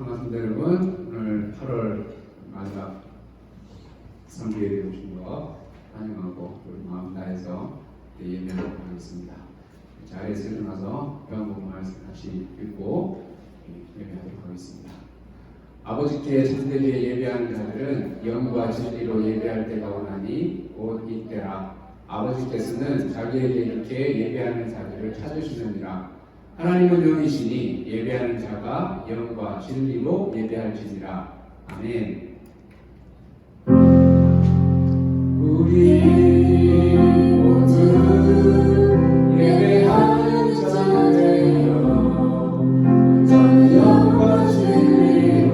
반갑습니다 여러분. 오늘 8월 마지막 성교회에 오신 거 환영하고 우리 마음 다해서 예배하도록 하겠습니다. 자리에서 일어나서 요한복음 말씀 같이 읽고 예배하도록 하겠습니다. 아버지께 참되게 예배하는 자들은 영과 진리로 예배할 때가 오나니 곧 이때라. 아버지께서는 자기에게 이렇게 예배하는 자들을 찾으시느니라. 하나님은 영이시니 예배하는 자가 영과 진리로 예배할지니라. 아멘. 우리 모두 예배하는 자들여 온전히 영과 진리로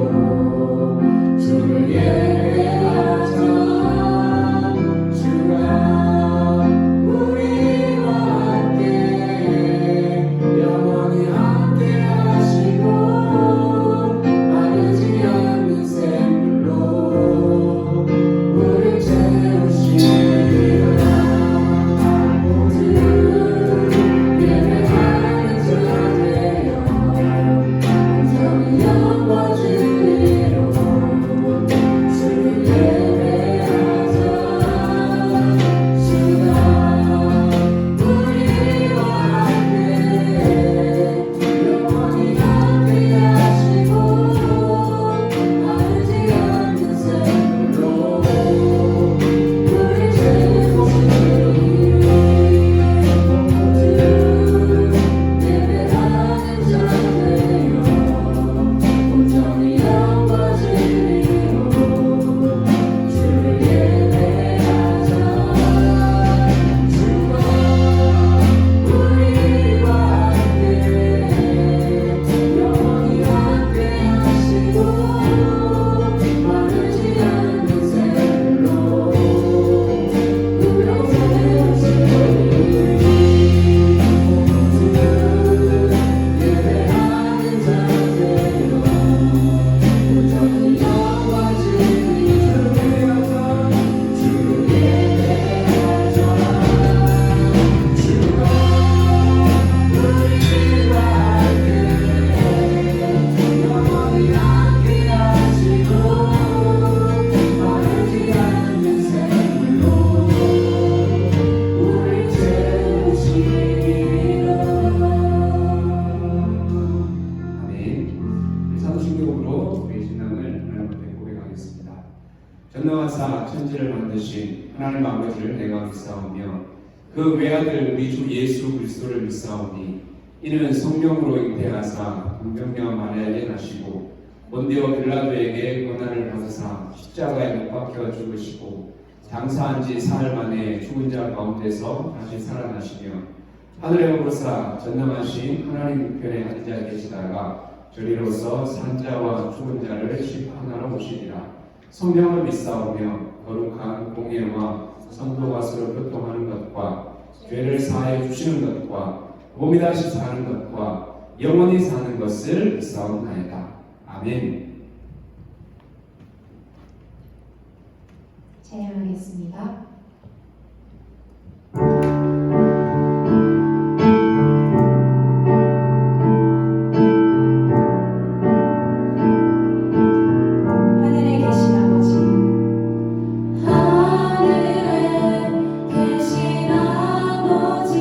주를 예배하자. 주가 우리와 함께 영원히 함께 하시고 마르지 않는 샘물로 우리를 채우시리라. 모두 예배하는 자들여 온전히 영과 진리로 주를 예배하자. 주가 우리와 함께 영원히 함께 하시고 마르지 않는 샘물로 우리를 채우시리니 모두 예배하는 자들여 온전히 영과 진리로 주를 예배하자. 주가 우리와 함께 영원히 함께 하시고 마르지 않는 샘물로 우리를 채우시리니 모두 예배하는 자들여 온전히 영과 진리로 주를 예배하자. 주가 우리와 함께 영원히 함께 하시고 마르지 않는 샘물로 우리를 채우시리라. 아멘. 사도신경으로 우리의 신앙을 하나님 앞에 고백하겠습니다. 전능하사 천지를 만드신 하나님 아버지를 내가 믿사오며 그 외아들 우리 주 예수 그리스도를 믿사오니 이는 성령으로 잉태하사 동정녀 마리아에게 나시고 본디오 빌라도에게 고난을 받으사 십자가에 못 박혀 죽으시고 장사한 지 사흘 만에 죽은 자 가운데서 다시 살아나시며 하늘에 오르사 전능하신 하나님 우편에 앉아 계시다가 저리로서 산자와 죽은 자를 심판하러 오시리라. 성령을 믿사오며 거룩한 공예와 성도가 서로 교통하는 것과 죄를 사하여 주시는 것과 몸이 다시 사는 것과 영원히 사는 것을 믿사옵나이다. 아멘. 찬양하겠습니다. 하늘에 계신 아버지, 하늘에 계신 아버지,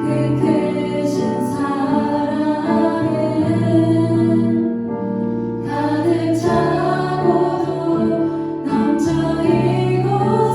그 크신 사랑은 가득 차고도 넘쳐 이곳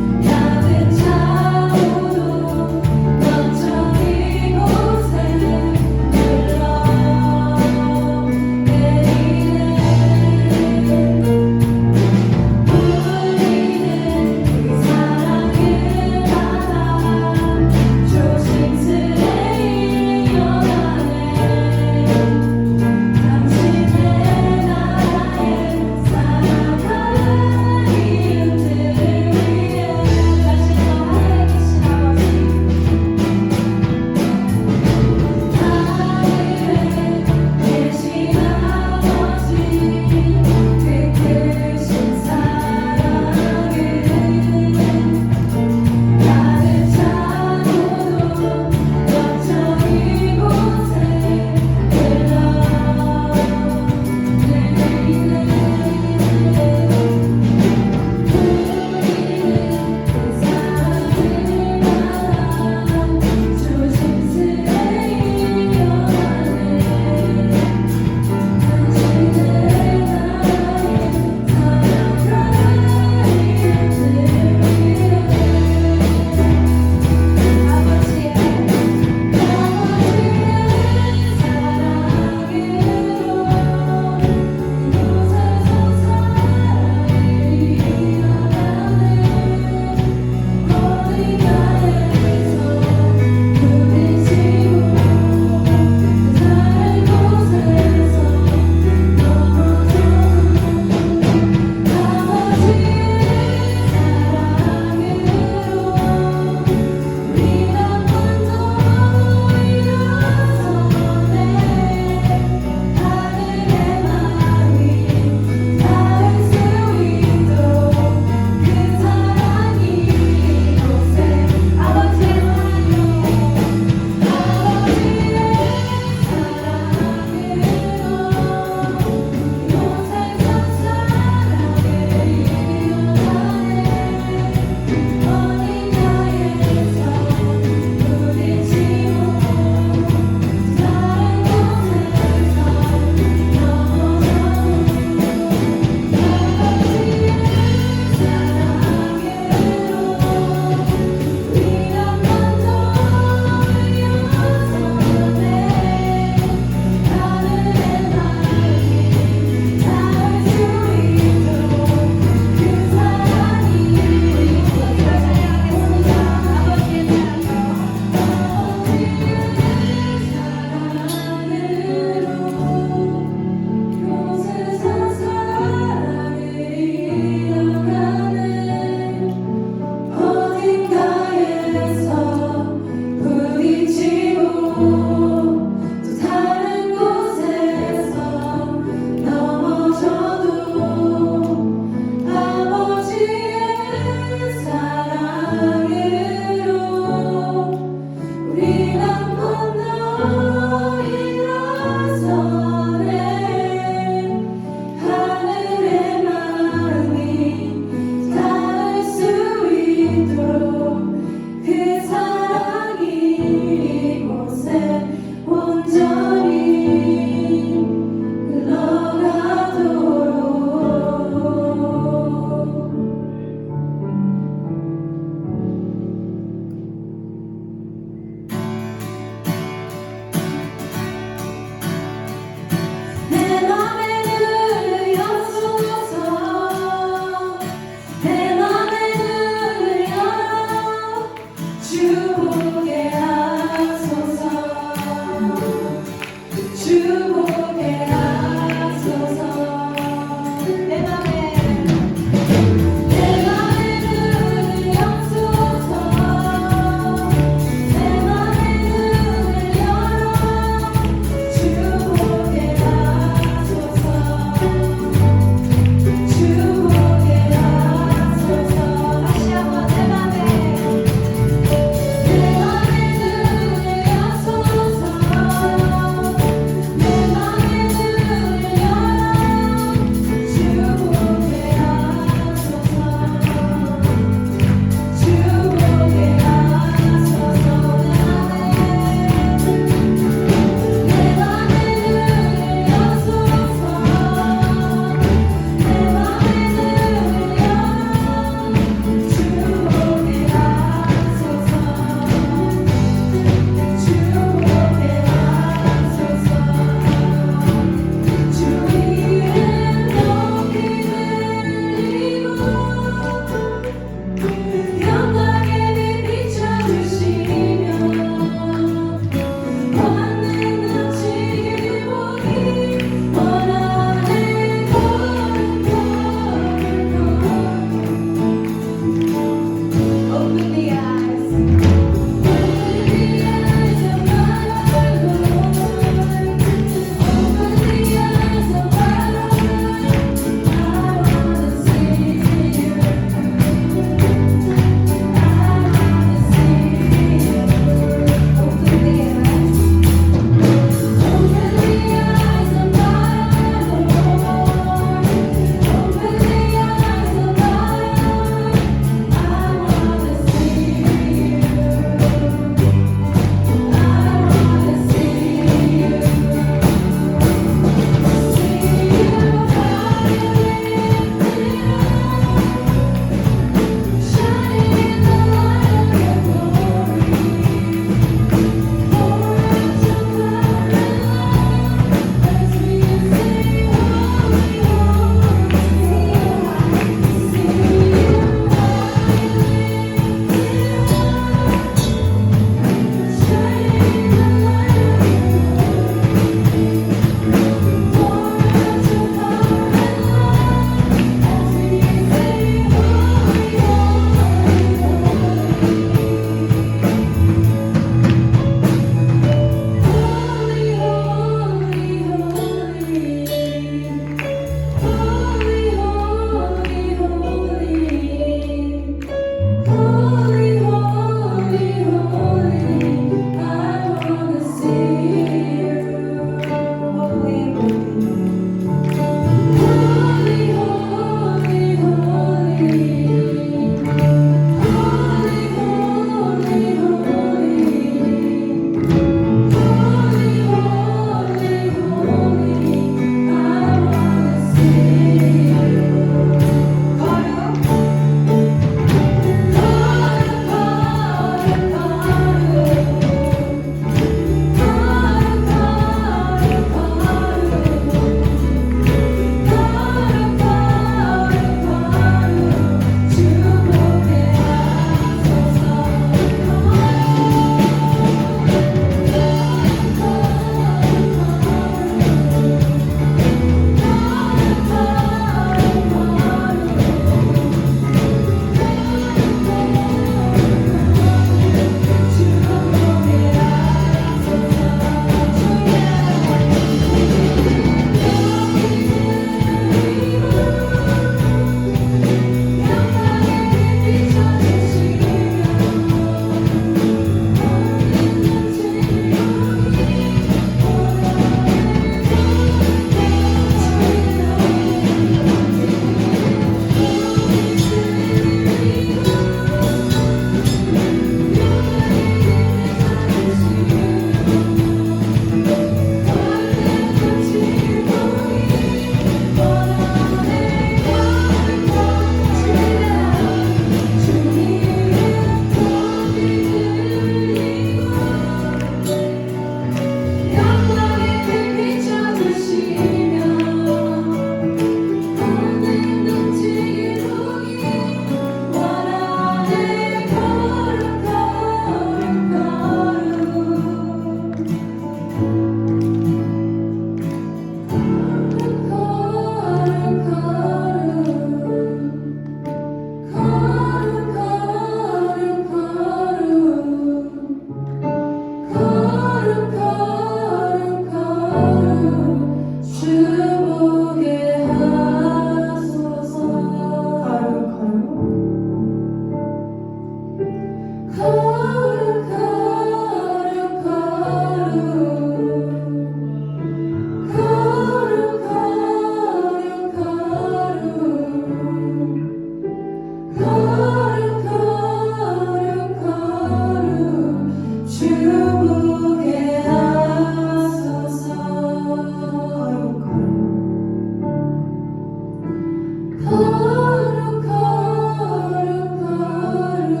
거룩 거룩 거룩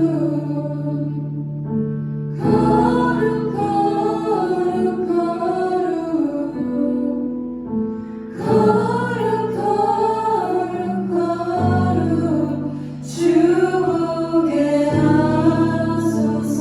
거룩 거룩 거룩 거룩 주보게 하소서.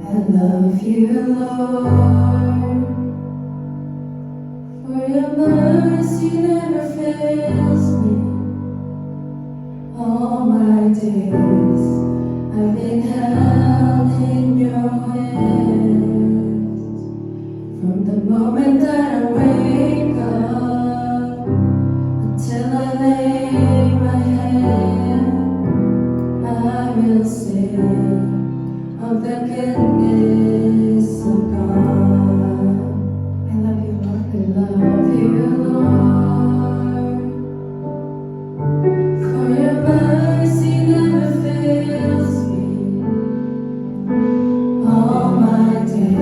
I love you, Lord, for your mercy never fails me. All my days I've been held in your hands. From the moment that I wake up until I lay my head, I will sing of the goodness of God. I love you, Lord. I love you, Lord. For your mercy never fails me. All my days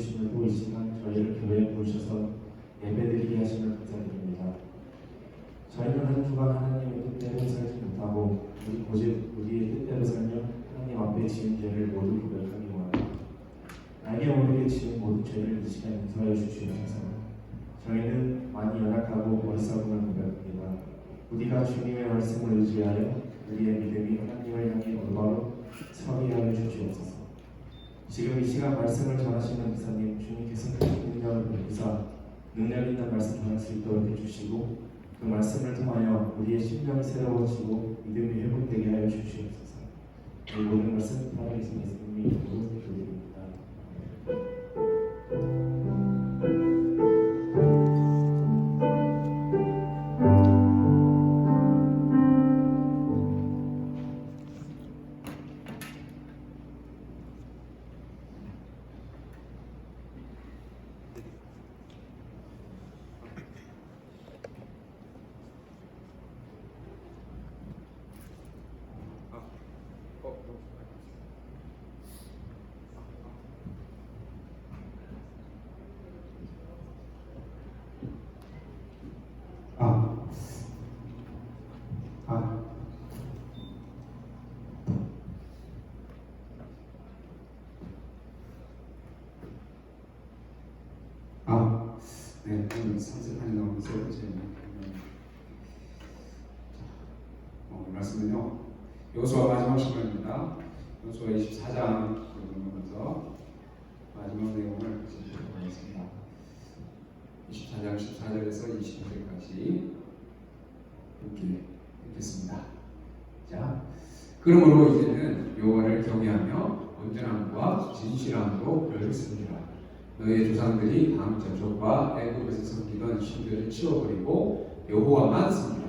주심을 이 시간 저희를 교회에 부르셔서 예배드리게 하시면 감사드립니다. 저희는 한 주간 하나님의 뜻대로 살지 못하고 오직 우리의 뜻대로 살며 하나님 앞에 지은 죄를 모두 고백하기 원합니다. 알게 모르게 지은 모든 죄를 이 시간 용서하여 주시옵소서. 저희는 많이 연약하고 어리석음을 고백합니다. 우리가 주님의 말씀을 의지하여 우리의 믿음이 하나님을 향해 올바로 서게 하여 주시옵소서. 지금 이 시간 말씀을 전하시는 목사님 주님께서 큰 능력을 보이사 능력 있는 말씀 전할 수 있도록 해주시고 그 말씀을 통하여 우리의 심령이 새로워지고 믿음이 회복되게 하여 주시옵소서. 이 모든 말씀 살아계신 예수님의 이름으로 기도드립니다. 네, 오늘 상습판에 나오는 세 번째 말씀은요. 여호수아 마지막 시간입니다. 여호수아 24장 보면서 마지막 내용을 보도록 하겠습니다. 24장 14절에서 20절까지 이렇게 읽겠습니다. 자, 그러므로 이제는 여호와를 경외하며 온전함과 진실함으로 그를 섬기라. 너희 조상들이 다음 전족과 애굽에서 섬기던 신들을 치워버리고 여호와만 섬기라.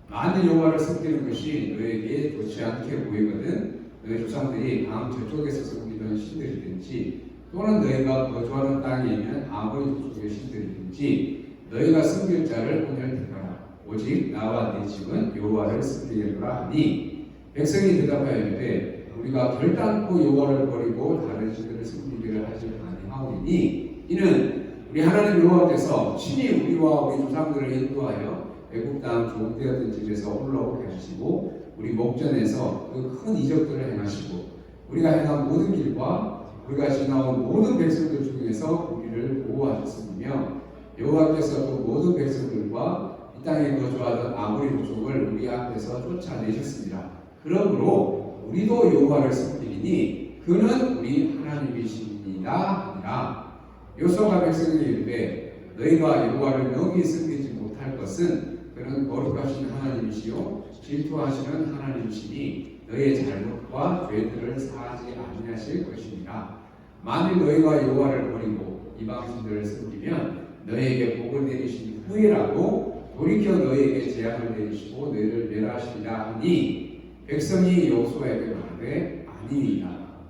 만일 여호와를 섬기는 것이 너에게 좋지 않게 보이거든 너희 조상들이 다음 저쪽에서 섬기던 신들이든지 또는 너희가 거주하는 땅이면 아무리 족속의 신들이든지 너희가 섬길 자를 오늘 택하라. 오직 나와 네 집은 여호와를 섬기리라 하니 백성이 대답하여 이르되 우리가 결단코 여호와를 버리고 다른 신들을 섬기기를 하지 아니하오니 이는 우리 하나님 여호와께서 친히 우리와 우리 조상들을 인도하여 애굽 땅 종되었던 집에서 올라오게 하시고 우리 목전에서 그 큰 이적들을 행하시고 우리가 행한 모든 길과 우리가 지나온 모든 백성들 중에서 우리를 보호하셨으며 여호와께서 그 모든 백성들과 이 땅에 거주하던 아무리 족속을 우리 앞에서 쫓아내셨습니다. 그러므로 우리도 여호와를 섬기리니 그는 우리 하나님이십니다 하니라. 여호수아가 백성에게 이르되 너희가 여호와를 능히 섬기지 못할 것은 그는 거룩하신 하나님이시요 질투하시는 하나님이시니 너희의 잘못과 죄들을 사하지 아니하실 것이니라. 만일 너희가 여호와를 버리고 이방신들을 섬기면 너희에게 복을 내리신 후에라도 돌이켜 너희에게 재앙을 내리시고 너희를 멸하시리라 하니 백성이 여호수아에게 말하되 아니이다.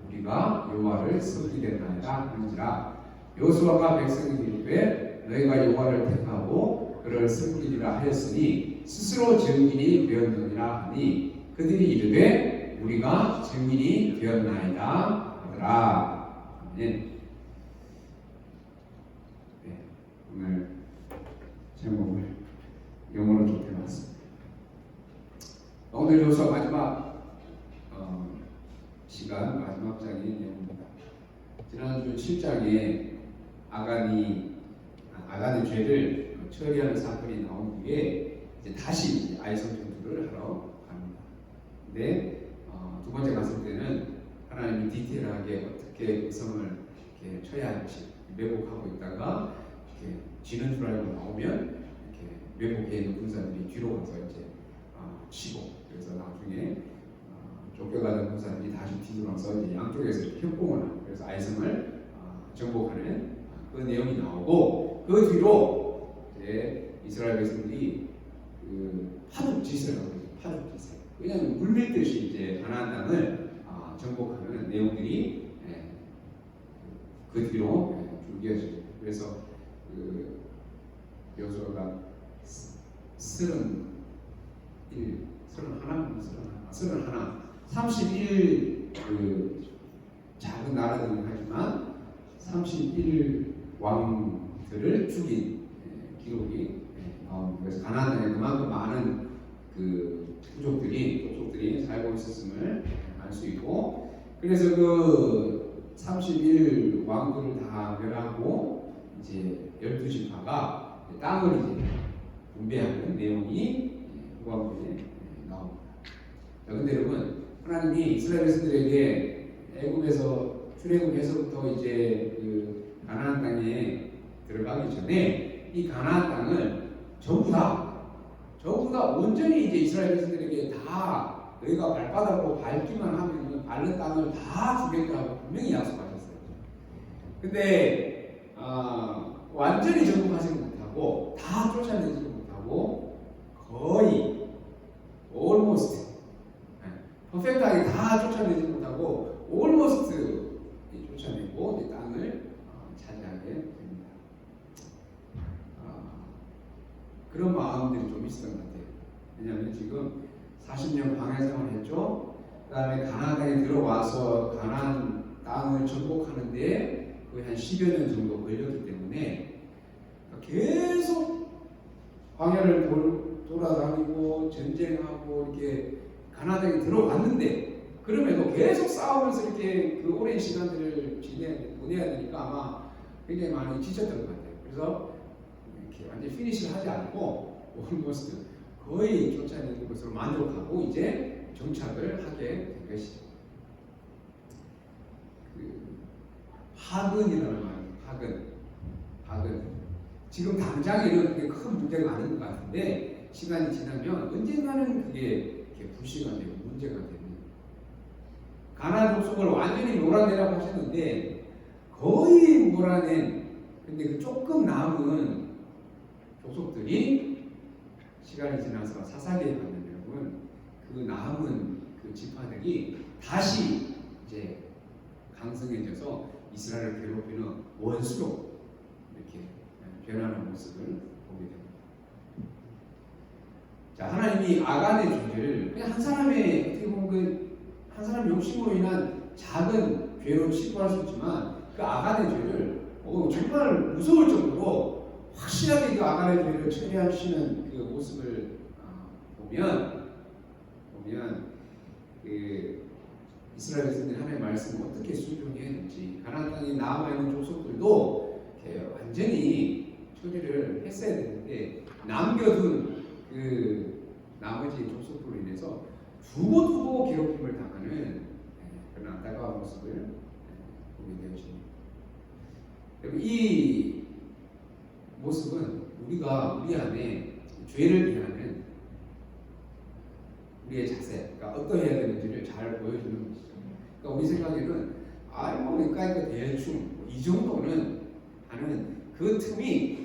우리가 여호와를 섬기겠나이다 하는지라. 여호수아가 백성에게 이르되 너희가 여호와를 택하고 그를 섬기리라 하였으니 스스로 증인이 되었느니라 하니 그들이 이르되 우리가 증인이 되었나이다 하더라. 네. 오늘 제목을 영어로 좀 해봤습니다. 오늘 여호수아 마지막 시간 마지막 장의 내용입니다. 지난주 7장에 아간의 죄를 처리하는 사건이 나온 뒤에 이제 다시 아이성 전투를 하러 갑니다. 근데 두 번째 갔을 때는 하나님이 디테일하게 어떻게 성을 이렇게 쳐야 할지 매복하고 있다가 이렇게 지는 줄 알고 나오면 이렇게 매복해 있는 군사들이 뒤로 가서 이제 치고 그래서 나중에 쫓겨가는 군사들이 다시 뒤돌아서 이제 양쪽에서 협공을 하고 그래서 아이성을 정복하는 그 내용이 나오고 그 뒤로 이제 이스라엘 백성들이 그 파죽지세를 하고 있어요. 파죽지세. 그냥 물밀듯이 이제 가나안 땅을 정복하는 내용들이 그 뒤로 줄기어져요. 그래서 그 여호수아가 31 그 작은 나라들은 하지만 31왕들을 죽인 기록이 나옵니다. 그래서 가나안 땅에 그만큼 많은 그 족속들이 살고 있었음을 알 수 있고, 그래서 그 31왕들을 다 멸하고 이제 12지파가 땅을 이제 분배하는 내용이 누가복음에 나옵니다. 자, 근데 여러분, 하나님이 이스라엘 백성들에게 애굽에서 출애굽해서부터 이제 그 가나안 땅에 들어가기 전에 이 가나안 땅을 전부 다 온전히 이제 이스라엘 백성들에게 다 너희가 발바닥으로 밟기만 하면 밟는 땅을 다 주겠다고 분명히 약속하셨어요. 근데 완전히 정복하지 못하고 다 쫓아내지 못하고 거의 almost 퍼펙트하게 다 쫓아내지 못하고 almost 쫓아내고 이제 땅을 차지하게 됩니다. 그런 마음들이 좀 있었던 것 같아요. 왜냐하면 지금 40년 광야 생활을 했죠. 그 다음에 가나안 땅에 들어와서 가나안 땅을 정복하는데 거의 한 10여 년 정도 걸렸기 때문에 계속 광야를 돌아다니고 전쟁하고 이렇게 가나안 땅에 들어왔는데, 그럼에도 계속 싸우면서 이렇게 그 오랜 시간들을 보내야 되니까 아마 굉장히 많이 지쳤던 것 같아요. 그래서 이렇게 완전히 피니시를 하지 않고 올모스트 거의 쫓아내는 것으로 만족하고 이제 정착을 하게 된 것이죠. 하근이라는 말입니다. 하근. 지금 당장에는 그게 큰 문제가 아닌 것 같은데 시간이 지나면 언젠가는 그게 불씨가 되고 문제가 됩니다. 가나안 족속을 완전히 몰아내라고 하셨는데 거의 몰아낸, 근데 그 조금 남은 족속들이 시간이 지나서 사사기에 가면 여러분 그 남은 그 지파들이 다시 이제 강성해져서 이스라엘을 괴롭히는 원수로 이렇게 변하는 모습을 보게 됩니다. 자, 하나님이 아간의 존재를 그냥 한 사람의 어떻게 보면 한 사람 욕심으로 인한 작은 죄로 치부할 수 있지만 그 아간의 죄를 정말 무서울 정도로 확실하게 그 아간의 죄를 처리하시는 그 모습을 보면 그 이스라엘 백성들이 하나님의 말씀을 어떻게 순종해야 될지, 가나안 땅에 남아있는 족속들도 완전히 처리를 했어야 되는데 남겨둔 그 나머지 족속으로 인해서 두고두고 괴롭힘을 당하는 그런 안타까운 모습을 보게 되어집니다. 이 모습은 우리가 우리 안에 죄를 비하는 우리의 자세, 그러니까 어떠해야 되는지를 잘 보여주는 것이죠. 그러니까 우리 생각에는 그러니까 대충 이 정도는 하는 그 틈이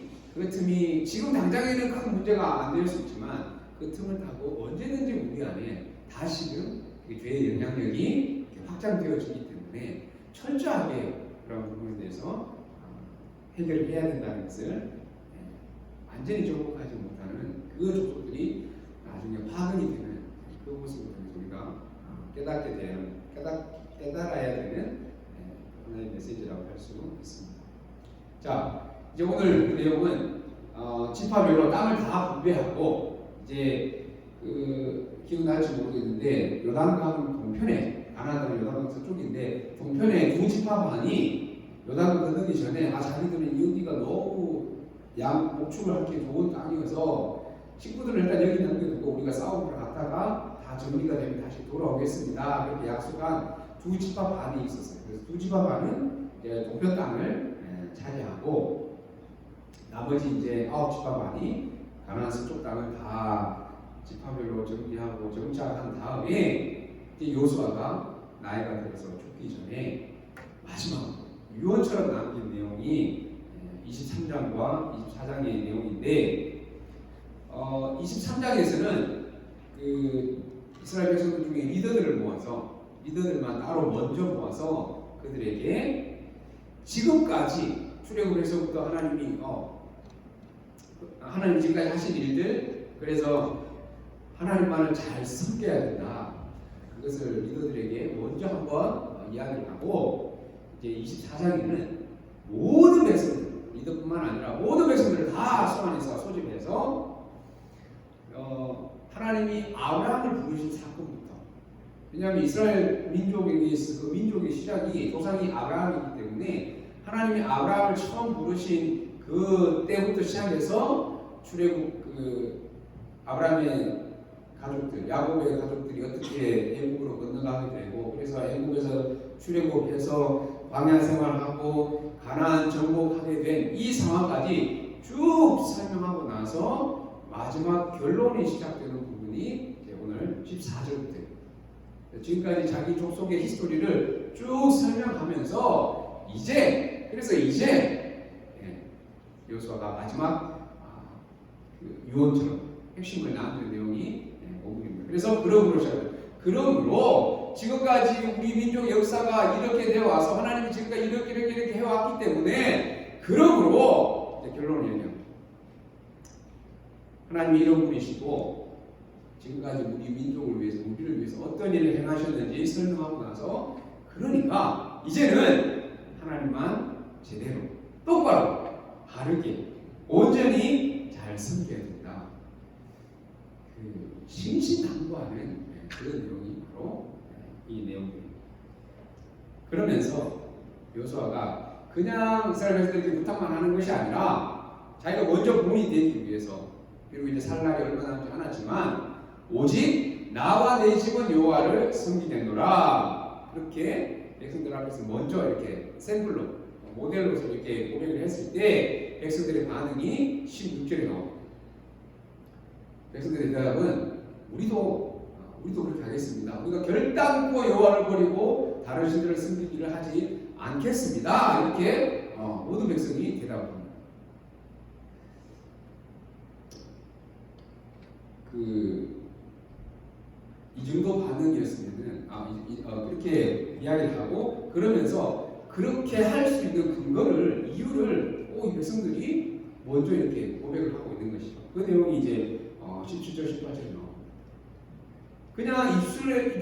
지금 당장에는 큰 문제가 안 될 수 있지만 그 틈을 타고 언제든지 우리 안에 다시금 죄의 영향력이 확장되어지기 때문에 철저하게 그런 부분에 대해서 해결을 해야 된다는 것을 완전히 정복하지 못하는 그 족속들이 나중에 파근이 되는 그 모습을 통해서 우리가 깨달아야 되는 하나의 메시지라고 할 수 있습니다. 자, 이제 오늘 그 내용은 지파별로 땅을 다 분배하고 이제 기억날지 모르겠는데 요단강 동편에, 가나안 요단강 서쪽인데 동편에 두 지파 반이 요단강 건너기 전에 자기들은 여기가 너무 목축을 하기 좋은 땅이어서 친구들은 일단 여기 남겨두고 우리가 싸움을 갔다가 다 정리가 되면 다시 돌아오겠습니다. 그렇게 약속한 두 지파 반이 있었어요. 그래서 두 지파 반은 이제 동편 땅을 차지하고 나머지 이제 9지파 반이 가나안 서쪽 땅을 다 지파별로 정리하고 정착한 다음에 이제 요수아가 나이가 들어서 죽기 전에 마지막 유언처럼 남긴 내용이 23장과 24장의 내용인데 23장에서는 그 이스라엘 백성들 중에 리더들만 따로 먼저 모아서 그들에게 지금까지 출애굽에서부터 하나님 지금까지 하신 일들, 그래서 하나님만을 잘 섬겨야 된다. 그것을 리더들에게 먼저 한번 이야기를 하고 이제 24장에는 모든 백성들, 이들뿐만 아니라 모든 백성들을 다 손 안에서 소집해서 하나님이 아브라함을 부르신 사건부터, 왜냐하면 이스라엘 민족에게 있어 그 민족의 시작이 조상이 아브라함이기 때문에 하나님이 아브라함을 처음 부르신 그 때부터 시작해서 출애굽 아브라함의 가족들, 야곱의 가족들이 어떻게 애굽으로 건너가게 되고, 그래서 애굽에서 출애굽해서 광야 생활하고 가나안 정복하게 된 이 상황까지 쭉 설명하고 나서 마지막 결론이 시작되는 부분이 이제 오늘 14절부터 지금까지 자기 족속의 히스토리를 쭉 설명하면서 이제 여호수아가 마지막 유언처럼 핵심을 나누는 내용이 오분입니다. 그래서 그러므로 시작해요. 그러므로 지금까지 우리 민족 역사가 이렇게 되어 와서 하나님이 지금까지 이렇게 해왔기 때문에 그러므로 이제 결론을 얘기합니다. 하나님이 이런 분이시고 지금까지 우리 민족을 위해서 우리를 위해서 어떤 일을 행하셨는지 설명하고 나서 그러니까 이제는 하나님만 제대로 똑바로 바르게 온전히 잘 섬겨야 된다. 신신당부하는 그런 내용이 바로 이 내용입니다. 그러면서 여호수아가 그냥 이스라엘 백성들에게 부탁만 하는 것이 아니라 자기가 먼저 본이 되기 위해서, 그리고 이제 살 날이 얼마 남지 않았지만 오직 나와 내 집은 여호와를 섬기겠노라, 그렇게 백성들 앞에서 먼저 이렇게 샘플로 모델로서 이렇게 고백을 했을 때 백성들의 반응이 16절에 나옵니다. 백성들의 대답은 우리도 그렇게 하겠습니다. 우리가 결단코 여호와를 버리고 다른 신들을 섬기기를 하지 않겠습니다. 이렇게 모든 백성이 대답합니다. 이 정도 반응이었으면은 그렇게 이야기를 하고 그러면서 그렇게 할 수 있는 근거를 이유를 이 백성들이 먼저 이렇게 고백을 하고 있는 것이죠. 그 내용이 이제 17절 18절에 나옵니다. 그냥 입술의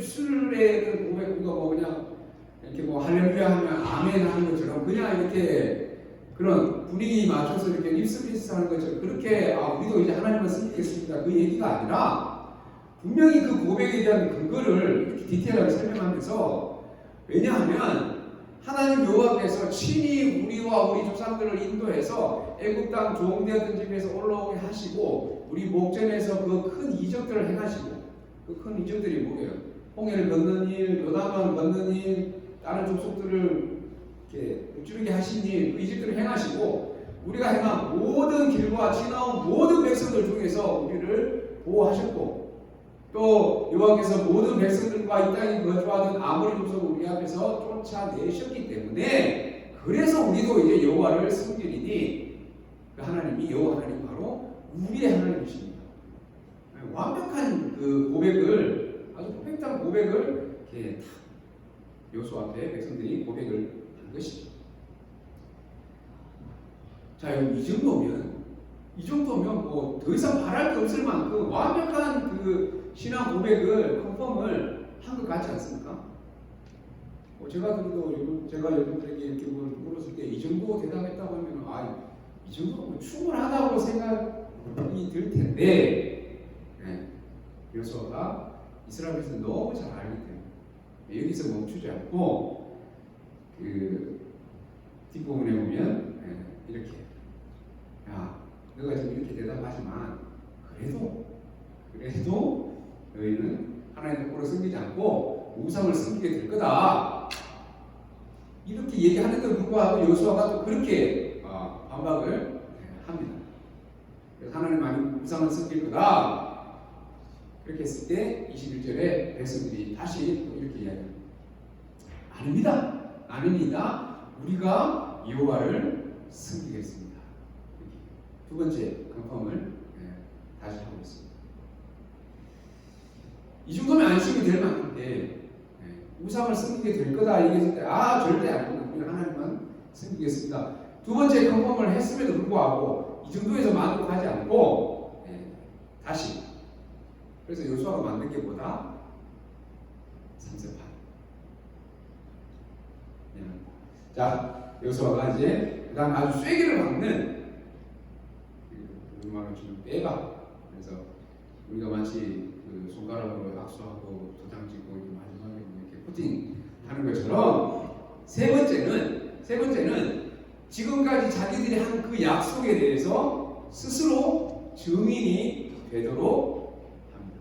고백, 그냥 이렇게 할렐루야 하면 아멘 하는 것처럼 그냥 이렇게 그런 분위기 맞춰서 이렇게 립서비스 하는 것처럼 그렇게 우리도 이제 하나님을 섬기겠습니다, 그 얘기가 아니라 분명히 그 고백에 대한 근거를 이렇게 디테일하게 설명하면서, 왜냐하면 하나님 여호와께서 친히 우리와 우리 조상들을 인도해서 애굽 땅 종되었던 집에서 올라오게 하시고 우리 목전에서 그 큰 이적들을 행하시고, 그 큰 이적들이 뭐예요? 홍해를 건넌 일, 요단강을 건넌 일, 다른 족속들을 이렇게 무찌르게 하신 일, 그 이적들을 행하시고 우리가 행한 모든 길과 지나온 모든 백성들 중에서 우리를 보호하셨고, 또 여호와께서 모든 백성들과 이 땅에 거주하던 아모리 족속을 우리 앞에서 쫓아내셨기 때문에 그래서 우리도 이제 여호와를 섬기리니 그 하나님이 여호와 하나님 바로 우리의 하나님이십니다. 완벽한 그 고백을, 아주 퍼펙트한 고백을 이렇게 여호수아 앞에 백성들이 고백을 한 것이죠. 자, 이 정도면 뭐 더 이상 바랄 게 없을 만큼 완벽한 그 신앙 고백을 컨펌을 한 것 같지 않습니까? 제가 여러분들에게 이렇게 물었을 때 이 정도 대답했다고 하면 이 정도면 충분하다고 생각이 들 텐데, 여호수아가 이스라엘에서 너무 잘 알기 때문에 여기서 멈추지 않고 그 뒷부분에 보면 이렇게, 너가 지금 이렇게 대답하지만 그래도 너희는 하나님 똑바로 섬기지 않고 우상을 섬기게 될 거다, 이렇게 얘기하는데도 불구하고 여호수아가 또 그렇게 반박을 합니다. 그래서 하나님 아닌 우상을 섬길 거다, 그렇게 했을 때 21절에 백성들이 다시 이렇게 이야기합니다. 아닙니다. 우리가 여호와를 섬기겠습니다. 두 번째 컨펌을 다시 하고 있습니다. 이 정도면 안심이 될 만한데 우상을 섬기게 될 거다 얘기했을 때 절대 아닙니다. 우리는 하나님만 섬기겠습니다. 두 번째 컨펌을 했음에도 불구하고 이 정도에서 만족하지 않고 다시, 그래서 여호수아가 만든 게 뭐다? 3세판. 자, 여호수아가 이제 그다음 아주 쐐기를 박는 우리말로 좀 빼박. 그래서 우리가 마치 그 손가락으로 악수하고 도장 찍고 마지막에 이렇게 코팅 하는 것처럼 세 번째는 지금까지 자기들이 한 그 약속에 대해서 스스로 증인이 되도록 합니다.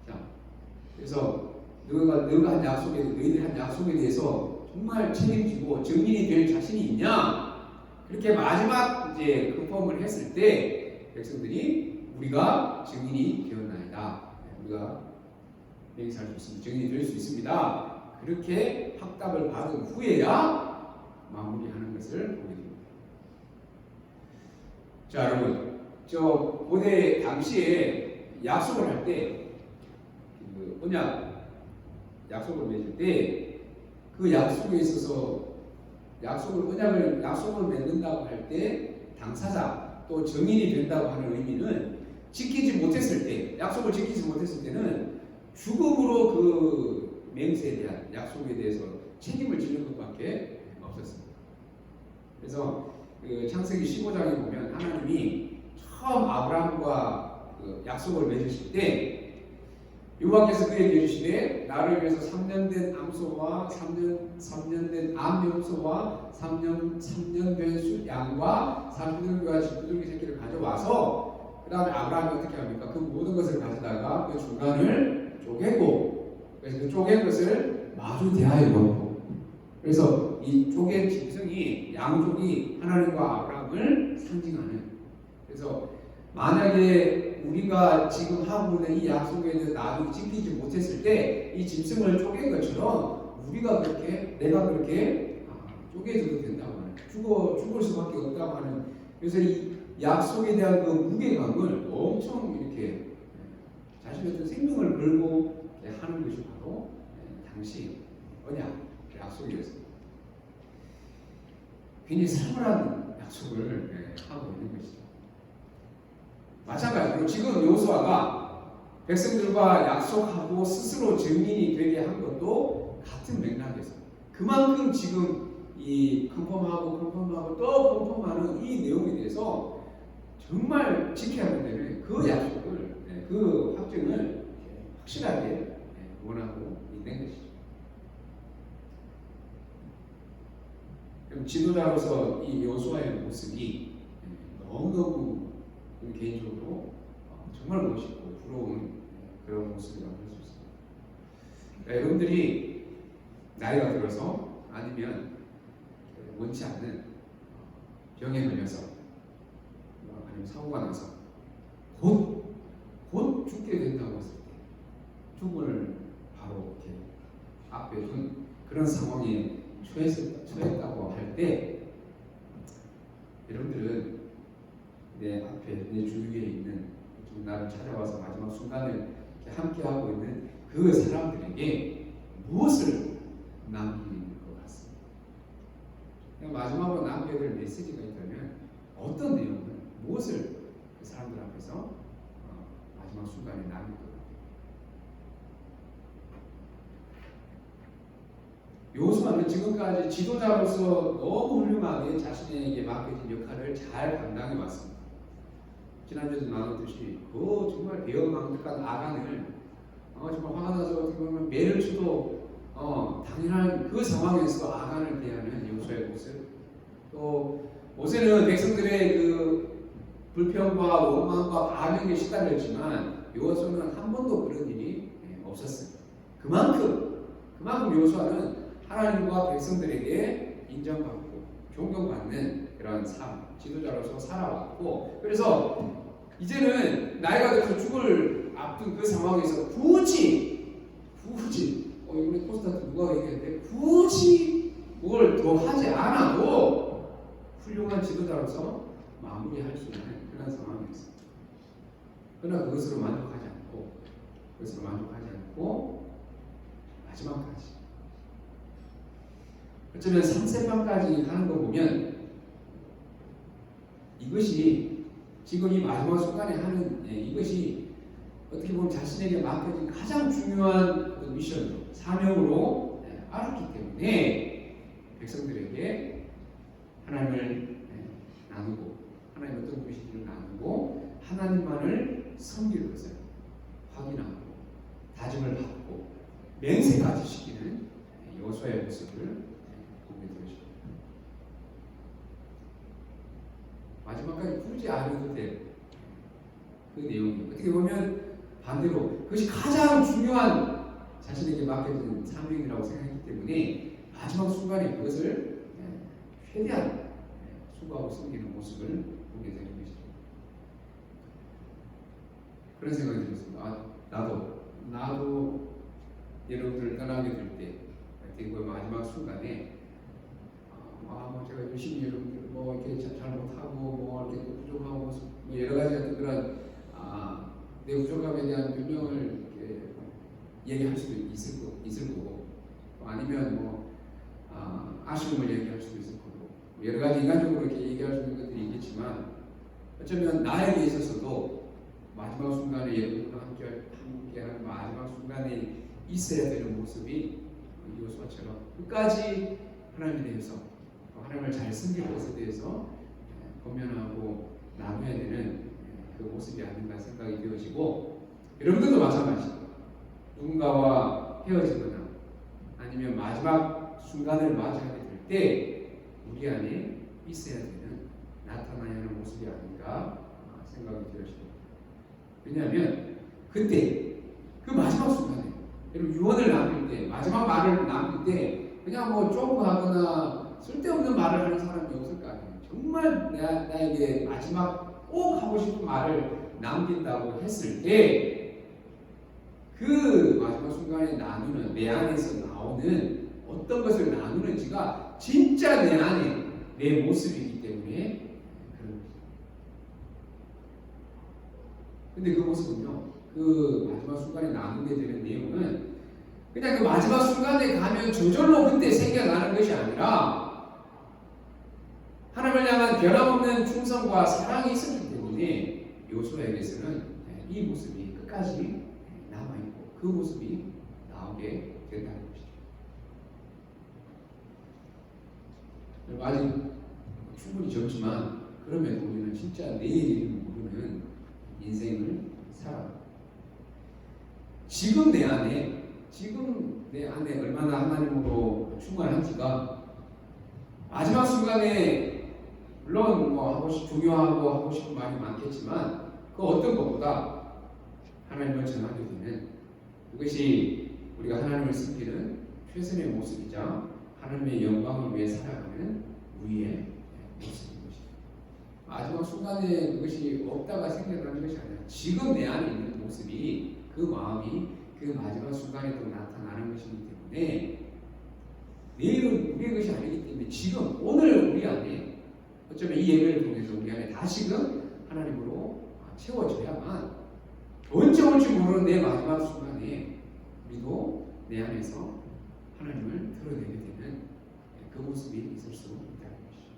자, 그래서 너희들이 한 약속에 대해서 정말 책임지고 증인이 될 자신이 있냐? 그렇게 마지막 이제 컨펌을 했을 때 백성들이 우리가 증인이 되었나이다. 우리가 맹세할 수 있습니다. 증인이 될 수 있습니다. 그렇게 확답을 받은 후에야 마무리하는 것을 보게 됩니다. 자, 여러분, 저 고대 당시에 약속을 할 때, 그 언약 약속을 맺을 때 그 약속에 있어서 약속을 맺는다고 할 때 당사자 또 증인이 된다고 하는 의미는 약속을 지키지 못했을 때는 죽음으로 그 맹세에 대한 약속에 대해서 책임을 지는 것밖에 없었습니다. 그래서 그 창세기 15장에 보면 하나님이 처음 아브라함과 그 약속을 맺으실 때 여호와께서 그에게 이르시되 나를 위해서 3년 된 암소와 3년 된 암염소와 3년 된 양과 3년 집두들기 새끼를 가져와서 그 다음에 아브라함이 어떻게 합니까? 그 모든 것을 가져다가 그 중간을 쪼개고 그래서 그 쪼갠 것을 마주 대하여 놓고 그래서 이 쪼갠 짐승이 양쪽이 하나님과 아브라함을 상징하는 그래서 만약에 우리가 지금 하고 있는 이 약속에 대해서 나중에 지키지 못했을 때 이 짐승을 쪼갠 것처럼 내가 그렇게 쪼개져도 된다고 하는 죽을 수밖에 없다고 하는 그래서 이 약속에 대한 그 무게감을 엄청 이렇게 자신의 어떤 생명을 걸고 하는 것이 바로 당시 언약 약속이었습니다. 굉장히 살벌한 약속을 하고 있는 것이죠. 마찬가지로 지금 여호수아가 백성들과 약속하고 스스로 증인이 되게 한 것도 같은 맥락에서 그만큼 지금 이 컨펌하고 또 컨펌하는 이 내용에 대해서 정말 지켜야 되는 그 약속을 그 확증을 확실하게 원하고 있는 것이죠. 그럼 지도자로서 이 여호수아의 모습이 너무너무 개인적으로 정말 멋있고 부러운 그런 모습이라고 할 수 있습니다. 여러분들이 나이가 들어서 아니면 원치 않는 병에 걸려서 아니면 사고가 나서 곧 죽게 된다고 했을 때 죽음을 바로 이렇게 앞에 둔 그런 상황에 처했다고 할 때 여러분들은 내 앞에 내 주위에 있는 좀 나를 찾아와서 마지막 순간을 함께하고 있는 그 사람들에게 무엇을 남기는 것 같습니다. 마지막으로 남겨야 될 메시지가 있다면 어떤 내용을 무엇을 그 사람들 앞에서 마지막 순간에 남길 것 같아요. 여호수아는 지금까지 지도자로서 너무 훌륭하게 자신에게 맡겨진 역할을 잘 감당해 왔습니다. 지난주에도 나눴듯이 정말 대형망측한 아간을 정말 화가 나서 어떻게 보면 매를 쳐도 당연한 그 상황에서 아간을 대하는 여호수아의 모습 또 모세는 백성들의 그 불평과 원망과 반응에 시달렸지만 여호수아는 한 번도 그런 일이 없었습니다. 그만큼 여호수아는 하나님과 백성들에게 인정받고 존경받는 그런 삶, 지도자로서 살아왔고 그래서 이제는 나이가 들어서 죽을 앞둔 그 상황에서 굳이 이번에 포스터한테 누가 얘기했는데 굳이 뭘 더 하지 않아도 훌륭한 지도자로서 마무리할 수 있는 그런 상황이었습니다. 그러나 그것으로 만족하지 않고 마지막까지 어쩌면 3세판까지 가는 거 보면 이것이 지금 이 마지막 순간에 하는 이것이 어떻게 보면 자신에게 맡겨진 가장 중요한 미션으로 사명으로 알았기 때문에 백성들에게 하나님을 나누고 하나님 어떤 분이신지를 나누고 하나님만을 섬길 것을 확인하고 다짐을 받고 맹세까지 시키는 여호수아의 모습을 보게 되었습니다. 마지막까지 풀지 않아도 될 그 내용이 어떻게 보면 반대로 그것이 가장 중요한 자신에게 맡겨진 사명이라고 생각했기 때문에 마지막 순간에 그것을 최대한 수고하고 섬기는 모습을 보게 되는 것이죠. 그런 생각이 들었습니다. 나도 여러분들을 떠나게 될 때, 그 마지막 순간에 뭐 제가 열심히 여러분들 뭐 이렇게 잘못하고 뭐 이렇게 부족하고 뭐 여러 가지 같은 그런 내 부족함에 대한 변명을 얘기할 수도 있을 거고, 아니면 뭐 아쉬움을 얘기할 수도 있을 거고, 여러 가지 인간적으로 이렇게 얘기할 수 있는 것들이 있겠지만, 어쩌면 나에게 있어서도 마지막 순간에 여러분과 함께하는 마지막 순간에 있어야 되는 모습이 여호수아처럼 끝까지 하나님에 대해서, 하나님을 잘 섬길 것에 대해서 권면하고 나눠야 되는 그 모습이 아닌가 생각이 되어지고, 여러분들도 마찬가지입니다. 누군가와 헤어지거나 아니면 마지막 순간을 맞이하게 될 때 우리 안에 있어야 되는, 나타나야 하는 모습이 아닌가 생각이 되어집니다. 왜냐하면 그때 그 마지막 순간에 여러분 유언을 남길 때, 마지막 말을 남길 때 그냥 뭐 조그하거나 쓸데없는 말을 하는 사람이 없을 거 아니에요. 정말 나에게 마지막 꼭 하고 싶은 말을 남긴다고 했을 때 그 마지막 순간에 나누는, 내 안에서 나오는 어떤 것을 나누는지가 진짜 내 안에 내 모습이기 때문에 그런 거죠. 근데 그 모습은요, 그 마지막 순간에 나누게 되는 내용은 그냥 그 마지막 순간에 가면 저절로 그때 생겨나는 것이 아니라 하나님을 향한 변함없는 충성과 사랑이 있었기 때문에 여호수아에게서는 이 모습이 끝까지 남아있고 그 모습이 나오게 된다는 것이죠. 아직 충분히 젊지만 그럼에도 우리는 진짜 내일을 모르는 인생을 살아갑니다. 지금 내 안에 얼마나 하나님으로 충만한지가 마지막 순간에 물론 뭐 중요하고 하고 싶은 말이 많겠지만 그 어떤 것보다 하나님을 전하게 되는, 그것이 우리가 하나님을 섬기는 최선의 모습이자 하나님의 영광을 위해 살아가는 우리의 모습인 것입니다. 마지막 순간에 그것이 없다가 생겨나는 것이 아니라 지금 내 안에 있는 모습이, 그 마음이 그 마지막 순간에 또 나타나는 것이기 때문에 내일은 우리의 것이 아니기 때문에 지금 오늘 우리 안에, 어쩌면 이 예배를 통해서 우리 안에 다시금 하나님으로 채워져야만 언제 올지 모르는 내 마지막 순간에 우리도 내 안에서 하나님을 드러내게 되는 그 모습이 있을 수 있다는 것이죠.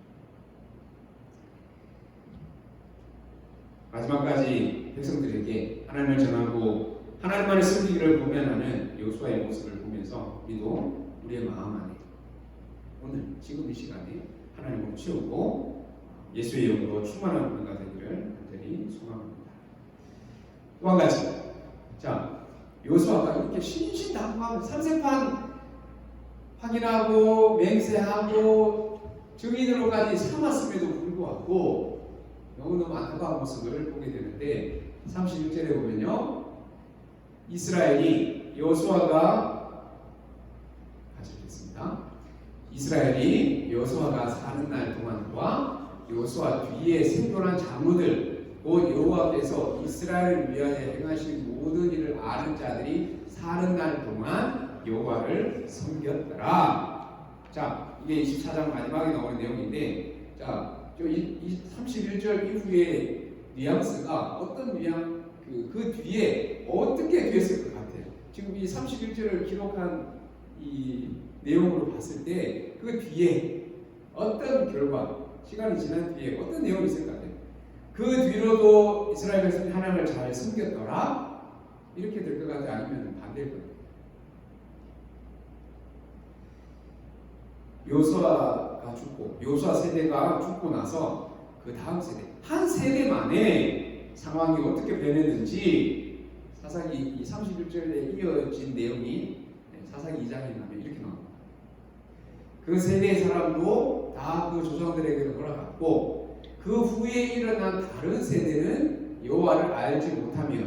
마지막까지 백성들에게 하나님을 전하고 하나님만의 섬기기를 보면하는 여호수아의 모습을 보면서 우리도 우리의 마음 안에 오늘 지금 이 시간에 하나님으로 채우고 예수의 영으로 충만한 우리가 되기를 간절히 소망합니다. 또 한 가지, 자, 여호수아가 이렇게 신신당부하고 삼세판 확인하고 맹세하고 증인으로까지 삼았음에도 불구하고 너무너무 안타까운 모습을 보게 되는데, 31절에 보면요, 이스라엘이 여호수아가 같이 읽겠습니다. 이스라엘이 여호수아가 사는 날 동안과 여호수아 뒤에 생존한 장로들 곧 여호와 앞에서 이스라엘을 위하여 행하신 모든 일을 아는 자들이 사는 날 동안 여호와를 섬겼더라. 자, 이게 24장 마지막에 나오는 내용인데, 자, 이 31절 이후에 뉘앙스가 어떤 그 뒤에 어떻게 됐을 것 같아요? 지금 이 31절을 기록한 이 내용으로 봤을 때 그 뒤에 어떤 결과, 시간이 지난 뒤에 어떤 내용이 있을 것 같아요? 그 뒤로도 이스라엘 백성이 하나님을 잘 섬겼더라? 이렇게 될 것 같아요? 아니면 반대일 것 같아요? 요수아가 죽고 요수아 세대가 죽고 나서 그 다음 세대 한 세대 만에 상황이 어떻게 변했는지 사사기 31절에 이어진 내용이 사사기 2장에 나면 이렇게 나옵니다. 그 세대의 사람도 다 그 조상들에게로 돌아갔고 그 후에 일어난 다른 세대는 여호와를 알지 못하며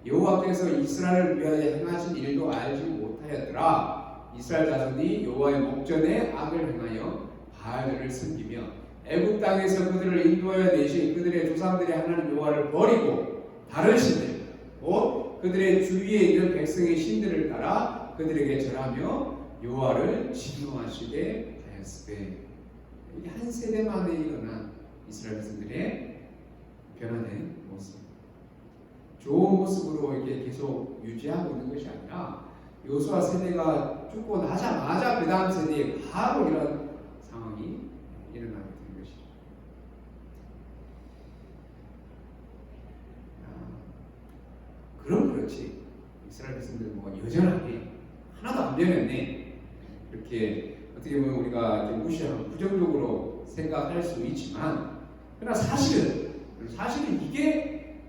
여호와께서 이스라엘을 위하여 행하신 일도 알지 못하였더라. 이스라엘 자손이 여호와의 목전에 악을 행하여 바알들을 섬기며 애굽 땅에서 그들을 인도하여 내신 그들의 조상들의 하나님 여호와를 버리고 다른 신들 곧 그들의 주위에 있는 백성의 신들을 따라 그들에게 절하며 여호와를 진노하시게 하였으되 이게 한 세대 만에 일어난 이스라엘 백성들의 변화된 모습, 좋은 모습으로 이렇게 계속 유지하고 있는 것이 아니라 요수아 세대가 죽고 나자마자 그 다음 세대에 바로 이런 상황이 일어나게 된 것이죠. 그럼 그렇지 이스라엘 백성들 뭐 여전하게 하나도 안 변했네 이렇게 어떻게 보면 우리가 이렇게 무시하고 부정적으로 생각할 수 있지만 그러나 사실은 이게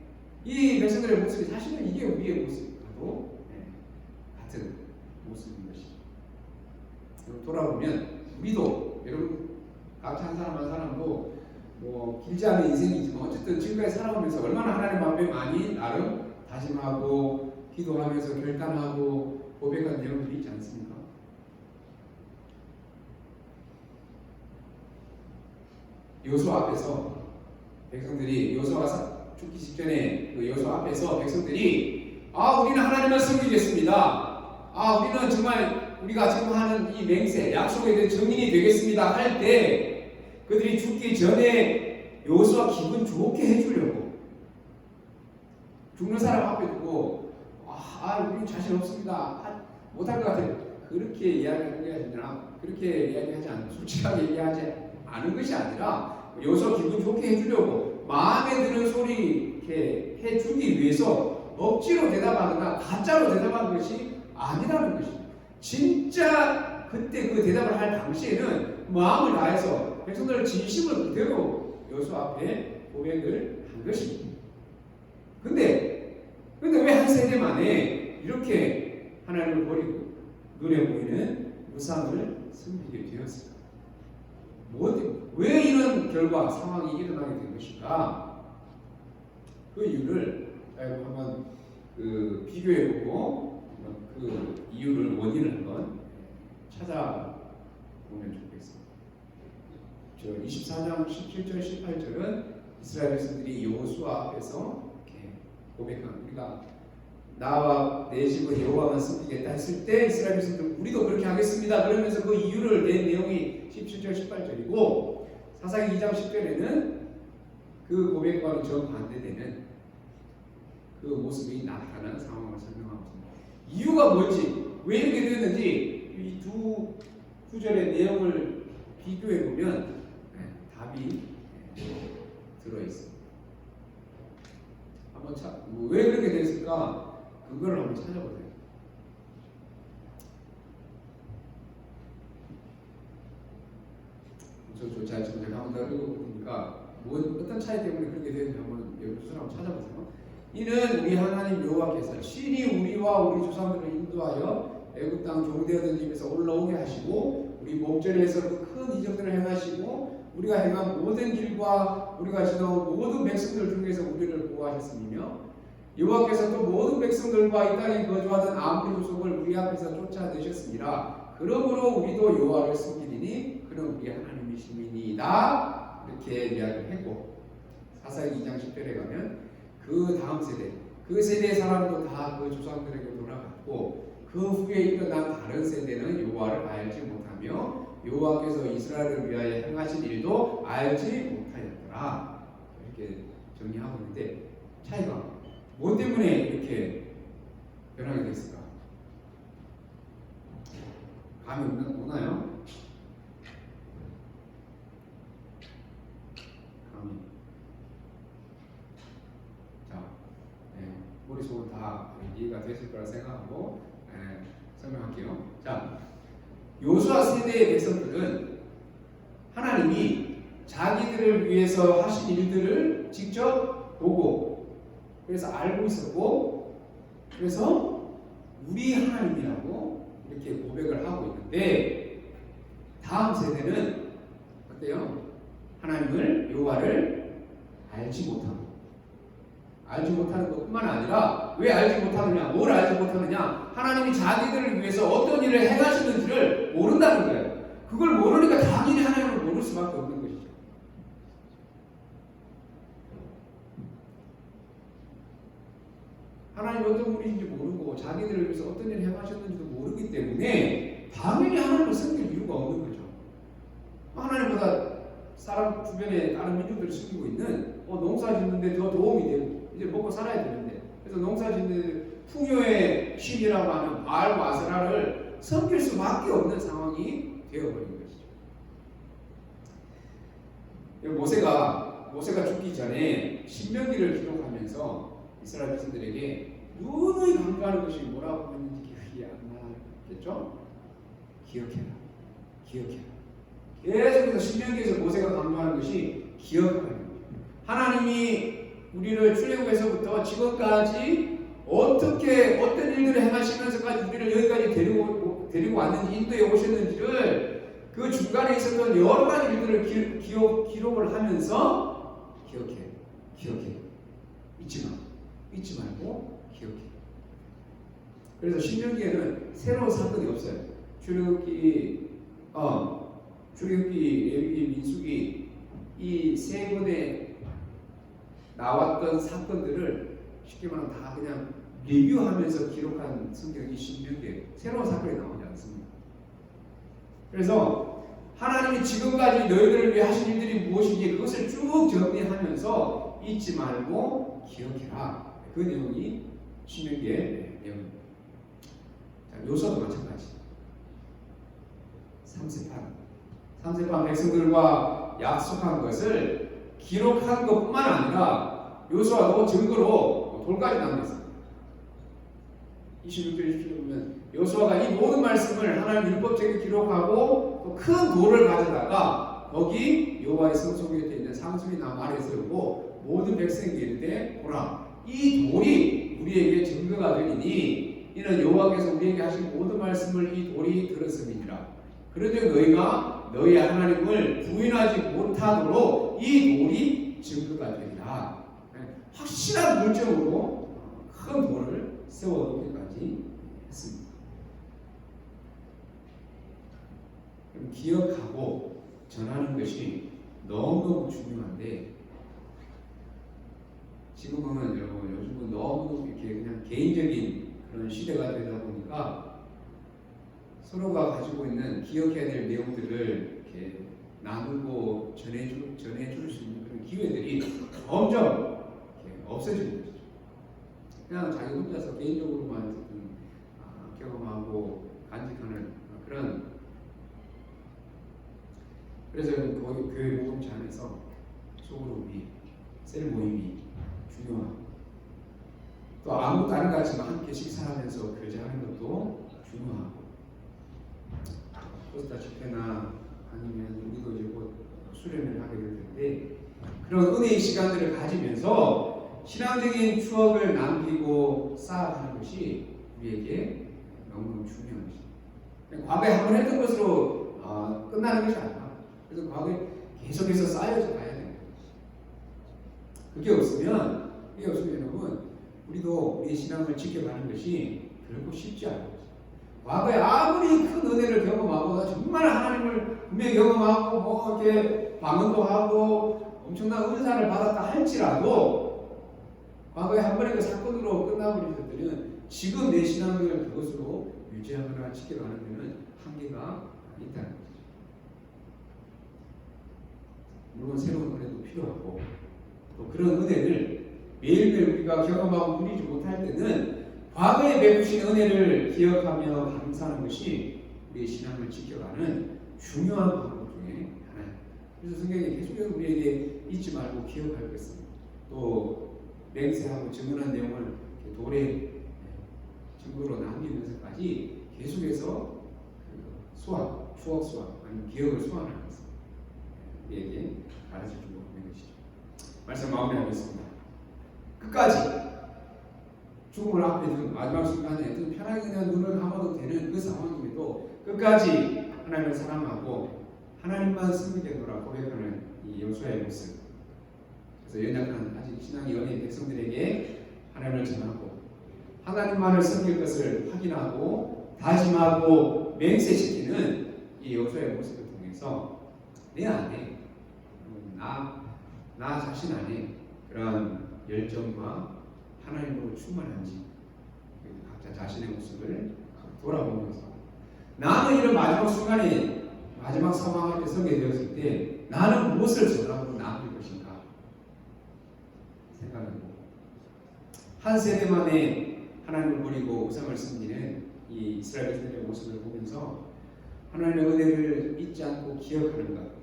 이 백성들의 모습이 사실은 이게 우리의 모습과도 같은 모습인 것이죠. 돌아보면 우리도 여러분 각자 한 사람 한 사람도 뭐 길지 않은 인생이지만 어쨌든 지금까지 살아오면서 얼마나 하나님 앞에 많이 나름 다짐하고 기도하면서 결단하고 고백한 내용들이 있지 않습니까? 요수아 앞에서 백성들이 요수아가 죽기 직전에 그 요수아 앞에서 백성들이 우리는 하나님을 섬기겠습니다. 우리는 정말 우리가 지금 하는 이 맹세 약속에 대한 증인이 되겠습니다 할 때 그들이 죽기 전에 요수아 기분 좋게 해주려고 죽는 사람 앞에 두고 우리 자신 없습니다 못할 것 같아요 그렇게 이야기하지 않고 솔직하게 얘기하지 않은 것이 아니라 요수아 기분 좋게 해주려고 마음에 드는 소리 이렇게 해주기 위해서 억지로 대답하거나 가짜로 대답한 것이 아니라는 것입니다. 진짜 그때 그 대답을 할 당시에는 마음을 다해서 백성들 진심을 그대로 요수아 앞에 고백을 한 것입니다. 근데 왜 한 세대 만에 이렇게 하나님을 버리고 눈에 보이는 우상을 섬기게 되었을까? 왜 이런 결과 상황이 일어나게 된 것인가? 그 이유를 한번 비교해보고 그 이유를 원인을 한번 찾아보면 좋겠습니다. 저 24장 17절 18절은 이스라엘 백성들이 여호수아 앞에서 이렇게 고백한 우리가 나와 내 집은 여호와만 섬기겠다 했을 때 이스라엘 백성들 우리도 그렇게 하겠습니다. 그러면서 그 이유를 낸 내용이 17절 18절이고 사사기 2장 10절에는 그 고백과는 정반대되는 그 모습이 나타나는 상황을 설명하고 있습니다. 이유가 뭔지 왜 이렇게 됐는지 이 두 구절의 내용을 비교해 보면 답이 들어있습니다. 한번 왜 그렇게 됐을까? 그거를 한번 찾아보세요. 제가 지금 한번 더 읽어보니까 어떤 차이 때문에 그렇게 되는지 한번 여러분 한번 찾아보세요. 이는 우리 하나님 여호와께서 친히 우리와 우리 조상들을 인도하여 애굽 땅 종되었던 집에서 올라오게 하시고 우리 목전에서 그 큰 이적들을 행하시고 우리가 행한 모든 길과 우리가 지나온 모든 백성들 중에서 우리를 보호하셨으며 여호와께서 또 모든 백성들과 이 땅에 거주하던 아무리 족속을 우리 앞에서 쫓아내셨습니다. 그러므로 우리도 여호와를 섬기리니 그는 우리 하나님이시니이다. 이렇게 이야기를 했고 사사기 2장 10절에 가면 그 다음 세대 그 세대의 사람도 다 그 조상들에게 돌아갔고 그 후에 일어난 다른 세대는 여호와를 알지 못하며 여호와께서 이스라엘을 위하여 행하신 일도 알지 못하였더라. 이렇게 정리하고 있는데 차이가 뭐 때문에 이렇게 변하게 됐을까? 감이 오나요? 감이 머릿속으로 다 이해가 됐을 거라 생각하고 설명할게요. 자, 요수아 세대의 백성들은 하나님이 자기들을 위해서 하신 일들을 직접 보고 그래서 알고 있었고 그래서 우리 하나님이라고 이렇게 고백을 하고 있는데 다음 세대는 어때요? 하나님을 여호와를 알지 못하는 것뿐만 아니라 왜 알지 못하느냐? 뭘 알지 못하느냐? 하나님이 자기들을 위해서 어떤 일을 행하시는지를 모른다는 거예요. 그걸 모르니까 당연히 하나님을 모를 수밖에 없는 것이죠. 하나님 어떤 분인지 모르고 자기들을 위해서 어떤 일을 행하셨는지도 모르기 때문에 당연히 하나님을 섬길 이유가 없는 거죠. 하나님보다 사람 주변에 다른 민족들을 섬기고 있는 농사 짓는데 더 도움이 되고 이제 먹고 살아야 되는데 그래서 농사 짓는 풍요의 신이라고 하는 바알과 아세라를 섬길 수밖에 없는 상황이 되어버린 것이죠. 모세가 죽기 전에 신명기를 기록하면서 이스라엘 백성들에게 누누이 강조하는 것이 뭐라고 했는지 기억이 안 나겠죠? 기억해라. 계속해서 신명기에서 모세가 강조하는 것이 기억하는 거예요. 하나님이 우리를 출애굽에서부터 지금까지 어떤 일들을 행하시면서까지 우리를 여기까지 데리고 왔는지 인도에 오셨는지를 그 중간에 있었던 여러 가지 일들을 기록을 하면서 기억해. 잊지 말고 기억해. 그래서 신명기에는 새로운 사건이 없어요. 출애굽기, 레위기, 민수기 이 세 권에 나왔던 사건들을 쉽게 말하면 다 그냥 리뷰하면서 기록한 성경이 신명기에 새로운 사건이 나오지 않습니다. 그래서 하나님이 지금까지 너희들을 위해 하신 일들이 무엇인지 그것을 쭉 정리하면서 잊지 말고 기억해라. 그 내용이 신명기의 내용입니다. 자, 요소도 마찬가지. 3세판 백성들과 약속한 것을 기록한 것뿐만 아니라 요소와도 증거로 돌까지 남겼습니다. 26절 27절 보면 요소와가 이 모든 말씀을 하나님 율법책에 기록하고 또 큰 돌을 가져다가 거기 여호와의 성소 곁에 있는 상수리 나무 아래 세우고 모든 백성에게 이르되 보라 이 돌이 우리에게 증거가 되리니 이는 여호와께서 우리에게 하신 모든 말씀을 이 돌이 들었음이니라. 그런즉 너희가 너희 하나님을 부인하지 못하도록 이 돌이 증거가 되리라. 확실한 물증으로 큰 돌을 세워놓기까지 했습니다. 기억하고 전하는 것이 너무너무 중요한데 지금은 여러분 요즘은 너무 이렇게 그냥 개인적인 그런 시대가 되다 보니까 서로가 가지고 있는 기억해야 될 내용들을 이렇게 나누고 전해줄 수 있는 그런 기회들이 점점 없어지는 것이죠. 그냥 자기 혼자서 개인적으로만 경험하고 간직하는 그런. 그래서 거기 교회 공동체 안에서 소그룹이 셀 모임이 중요하고 또 아무것도 아닌 것 같지만 함께 식사하면서 교제하는 것도 중요하고 포스타 집회나 아니면 우리도 이제 곧 수련을 하게 될 텐데 그런 은혜의 시간들을 가지면서 신앙적인 추억을 남기고 쌓아가는 것이 우리에게 너무너무 중요한 것입니다. 과거에 한 번 했던 것으로 끝나는 것이 아니라 그래서 과거에 계속해서 쌓여져 가야 돼요. 그게 없으면 여러분 우리도 우리의 신앙을 지켜가는 것이 결코 쉽지 않아요. 과거에 아무리 큰 은혜를 경험하고 정말 하나님을 분명히 경험하고 뭐 이렇게 방언도 하고 엄청난 은사를 받았다 할지라도 과거에 한 번의 그 사건으로 끝나버린 것들은 지금 내 신앙을 그것으로 유지하거나 지켜가는 데는 한계가 있다는 거죠. 물론 새로운 은혜도 필요하고 또 그런 은혜를 매일매일 우리가 경험하고 누리지 못할 때는 과거에 베푸신 은혜를 기억하며 감사하는 것이 우리의 신앙을 지켜가는 중요한 방법 중에 하나예요. 그래서 성경에 계속해서 우리에게 잊지 말고 기억할 것을 또 맹세하고 증언한 내용을 돌에 증거로 남기면서까지 계속해서 추억 소환 아니면 기억을 소환하는 것을 우리에게 가르쳐주고 있는 것이죠. 말씀 마무리하겠습니다. 끝까지 죽음을 앞에 둔 마지막 순간에 좀 편하게 그냥 눈을 감아도 되는 그 상황임에도 끝까지 하나님을 사랑하고 하나님만 섬기겠노라 고백하는 이 여호수아의 모습. 그래서 연약한 아직 신앙이 어린 백성들에게 하나님을 전하고 하나님만을 섬길 것을 확인하고 다짐하고 맹세시키는 이 여호수아의 모습을 통해서 내 안에 나 자신 안에 그런 열정과 하나님으로 충만한지 각자 자신의 모습을 돌아보면서 나는 이런 마지막 순간에 마지막 상황 앞에 서게 되었을 때 나는 무엇을 전하고 남길 것인가 생각해보고 한 세대 만에 하나님을 버리고 우상을 섬기는 이 이스라엘 백성들의 모습을 보면서 하나님의 은혜를 잊지 않고 기억하는 것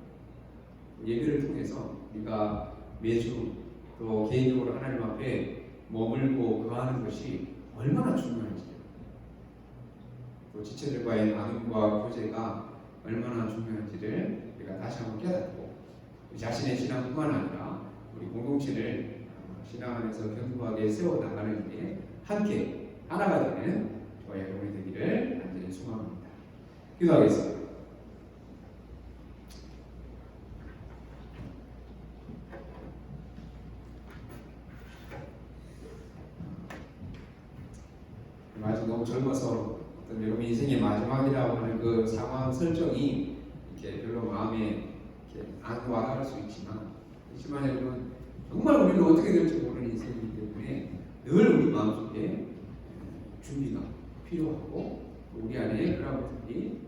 예배를 통해서 우리가 매주 또 개인적으로 하나님 앞에 머물고 거하는 것이 얼마나 중요한지 또 지체들과의 나눔과 교제가 얼마나 중요한지를 우리가 다시 한번 깨닫고 우리 자신의 신앙뿐만 아니라 우리 공동체를 신앙 안에서 견고하게 세워나가는 일에 함께 하나가 되는 저와 여러분이 되기를 간절히 소망합니다. 기도하겠습니다. 아직 너무 젊어서 어떤 여러분 인생의 마지막이라고 하는 그 상황 설정이 이렇게 별로 마음에 이렇게 안 와닿을 수 있지만 여러분 정말 우리는 어떻게 될지 모르는 인생이기 때문에 늘 우리 마음속에 준비가 필요하고 우리 안에 그런 것들이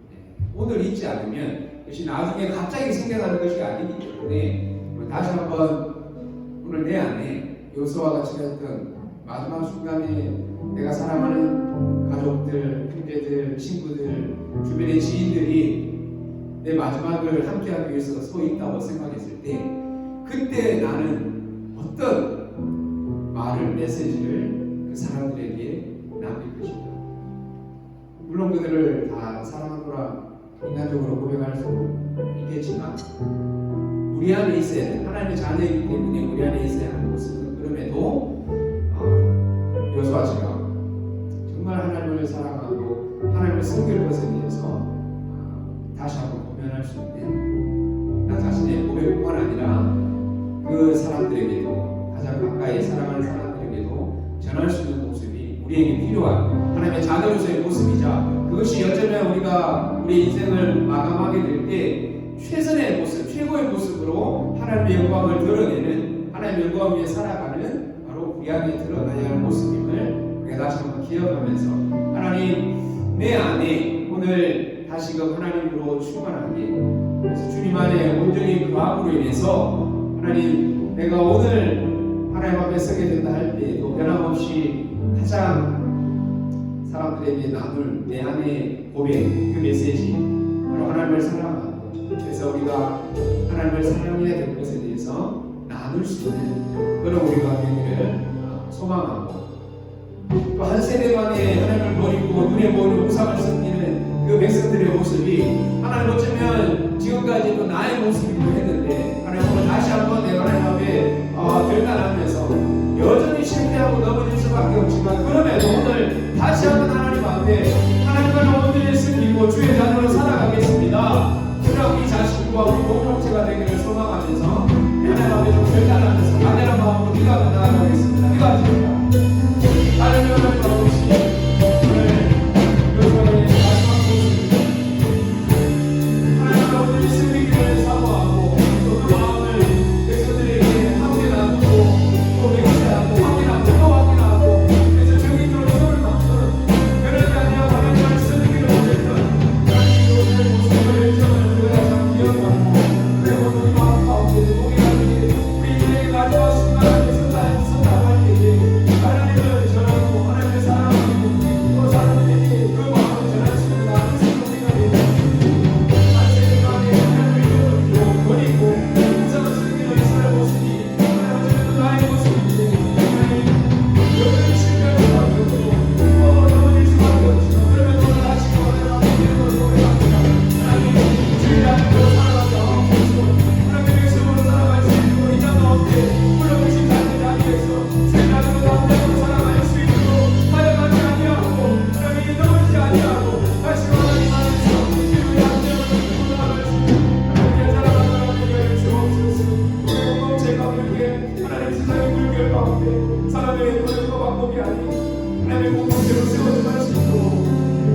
오늘 있지 않으면 그것이 나중에 갑자기 생겨나는 것이 아니기 때문에 다시 한번 오늘 내 안에 여호수아와 같이 했던 마지막 순간에 내가 사랑하는 가족들, 형제들, 친구들, 주변의 지인들이 내 마지막을 함께하기 위해서 서 있다고 생각했을 때 그때 나는 어떤 말을, 메시지를 그 사람들에게 남길 것인가. 물론 그들을 다 사랑하노라 인간적으로 고백할 수 있겠지만 우리 안에 있어야 돼. 하나님의 자녀이기 때문에 우리 안에 있어야 하는 모습은 그럼에도 여호수아처럼 정말 하나님을 사랑하고 하나님을 섬길 것에 대해서 다시 한번 고면할 수 있는 나 자신의 고백뿐만 아니라 그 사람들에게도 가장 가까이 사랑하는 사람들에게도 전할 수 있는 모습이 우리에게 필요한 하나님의 자녀로서의 모습이자 그것이 어쩌면 우리가 우리 인생을 마감하게 될 때 최선의 모습, 최고의 모습으로 하나님의 영광을 드러내는 하나님의 영광 위에 살아가는 바로 우리 안에 드러나야 할 모습임을 우리가 다시 한번 기억하면서 하나님 내 안에 오늘 다시금 하나님으로 충만하게 그래서 주님 안에 온전히 거함으로 인해서 하나님 내가 오늘 하나님 앞에 서게 된다 할 때에도 변함없이 가장 사람들에게 나눌 내 안의 고백 그 메시지 바로 하나님을 사랑하고 그래서 우리가 하나님을 사랑해야 될 것에 대해서 나눌 수 있는 그런 우리가 되기를 소망하고 또 한 세대 만에 하나님을 버리고 눈에 보이는 우상을 섬기는 그 백성들의 모습이 하나님 어쩌면 지금까지도 나의 모습이기도 했는데 하나님 오늘 다시 한번 내가 하나님 앞에 결단하면서 여전히 실패하고 넘어질 수밖에 없지만 그럼에도 오늘 다시 한번 하나님 앞에 하나님을 온전히 섬기고 주의 자녀로 살아가겠습니다. 그럼 우리 자신과 우리 공동체가 되기를 소망하면서 하나님 앞에 좀 결단하면서 간절한 마음으로 기도하며 나아가겠습니다. 기도하십니다. 하나님 아버지 오늘 여호수아의 마지막 모습 하나님 아버지 섬기기를 사모하고 또 하나님 세상의 물결 가운데 사람의 노력과 방법이 아닌 하나님의 공동체로 세워져 갈 수 있도록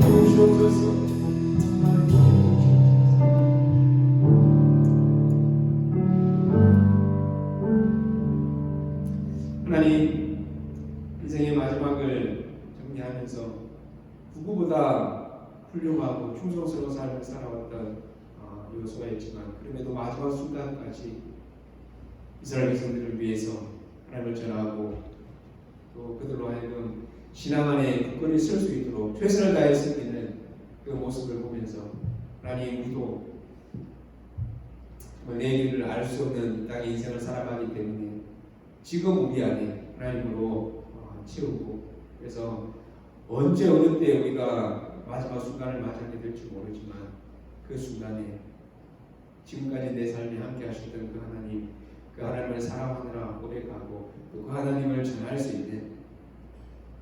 도우시옵소서. 하나님, 인생의 마지막을 정리하면서 누구보다 훌륭하고 충성스러운 삶을 살아왔던 여호수아였지만 그럼에도 마지막 순간까지 이스라엘 백성들을 위해서 하나님을 전하고 또 그들로 하여금 신앙 안에 굳건히 설 수 있도록 최선을 다해 섬기는 그 모습을 보면서 하나님, 우리도 내일을 알 수 없는 이 땅의 인생을 살아가기 때문에 지금 우리 안에 하나님으로 채우고, 그래서 언제 어느 때 우리가 마지막 순간을 맞이하게 될지 모르지만 그 순간에 지금까지 내 삶에 함께 하셨던 그 하나님을 사랑하느라 고백하고 또 그 하나님을 전할 수 있는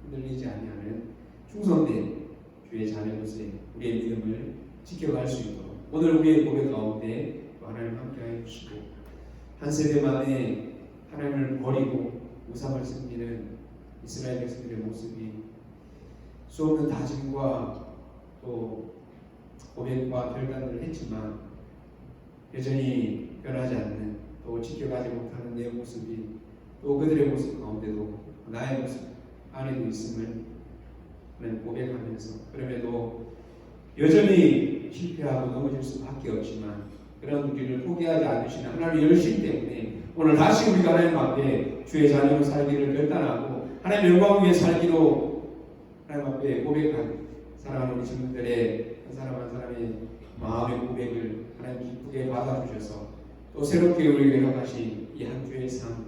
흔들리지 아니하는 충성된 주의 자녀로서의 우리의 믿음을 지켜갈 수 있도록 오늘 우리의 고백 가운데 하나님 함께하여 주시고, 한 세대 만에 하나님을 버리고 우상을 섬기는 이스라엘 백성들의 모습이 수없는 다짐과 또 고백과 결단을 했지만 여전히 변하지 않는, 또 지켜가지 못하는 내 모습이 또 그들의 모습 가운데도 나의 모습 안에도 있음을 고백하면서, 그럼에도 여전히 실패하고 넘어질 수밖에 없지만 그런 우리를 포기하지 않으시는 하나님의 열심 때문에 오늘 다시 우리가 하나님 앞에 주의 자녀로 살기를 결단하고 하나님의 영광 위에 살기로 하나님 앞에 고백하는 사랑하는 우리 친구들의 한 사람 한 사람의 마음의 고백을 하나님 기쁘게 받아주셔서 또 새롭게 우리에게 허가하신 이 한 주의 삶,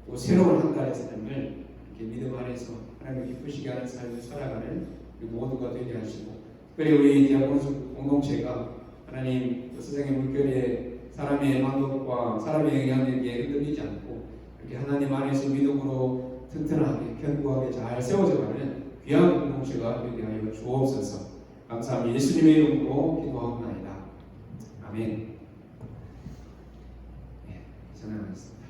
또 새로운 한 달의 삶을 이렇게 믿음 안에서 하나님을 기쁘시게 하는 삶을 살아가는 우리 모두가 되게 하시고, 특별히 우리 디아코노스 공동체가 하나님 세상의 물결에 사람의 방법과 사람의 영향력에 흔들리지 않고 이렇게 하나님 안에서 믿음으로 튼튼하게 견고하게 잘 세워져가는 귀한 공동체가 되게 하여 주옵소서. 감사합니다. 예수님의 이름으로 기도하옵나이다. 아멘. 네, 전화하겠습니다.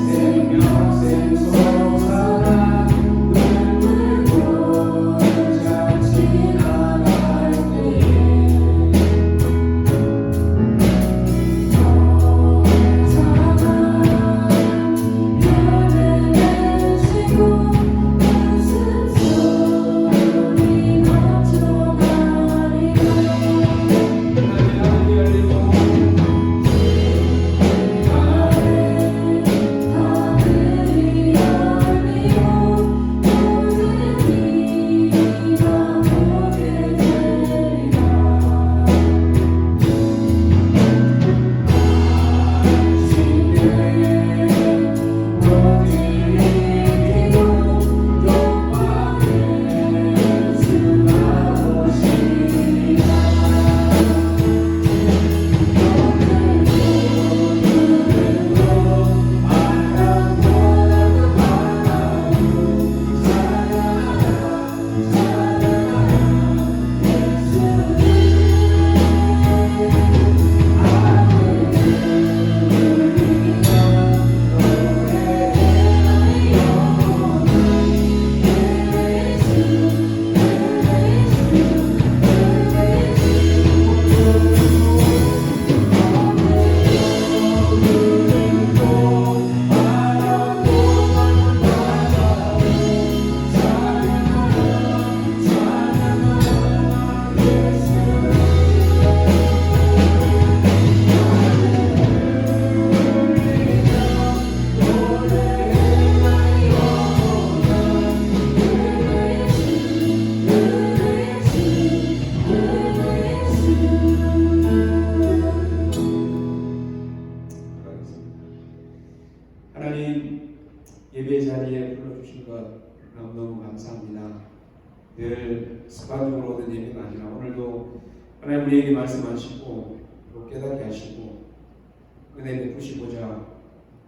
생명 생소사 눈물 보자 지나 오는 예배가 아니라 오늘도 하나님 우리에게 말씀하시고 또 깨닫게 하시고 은혜 베푸시고자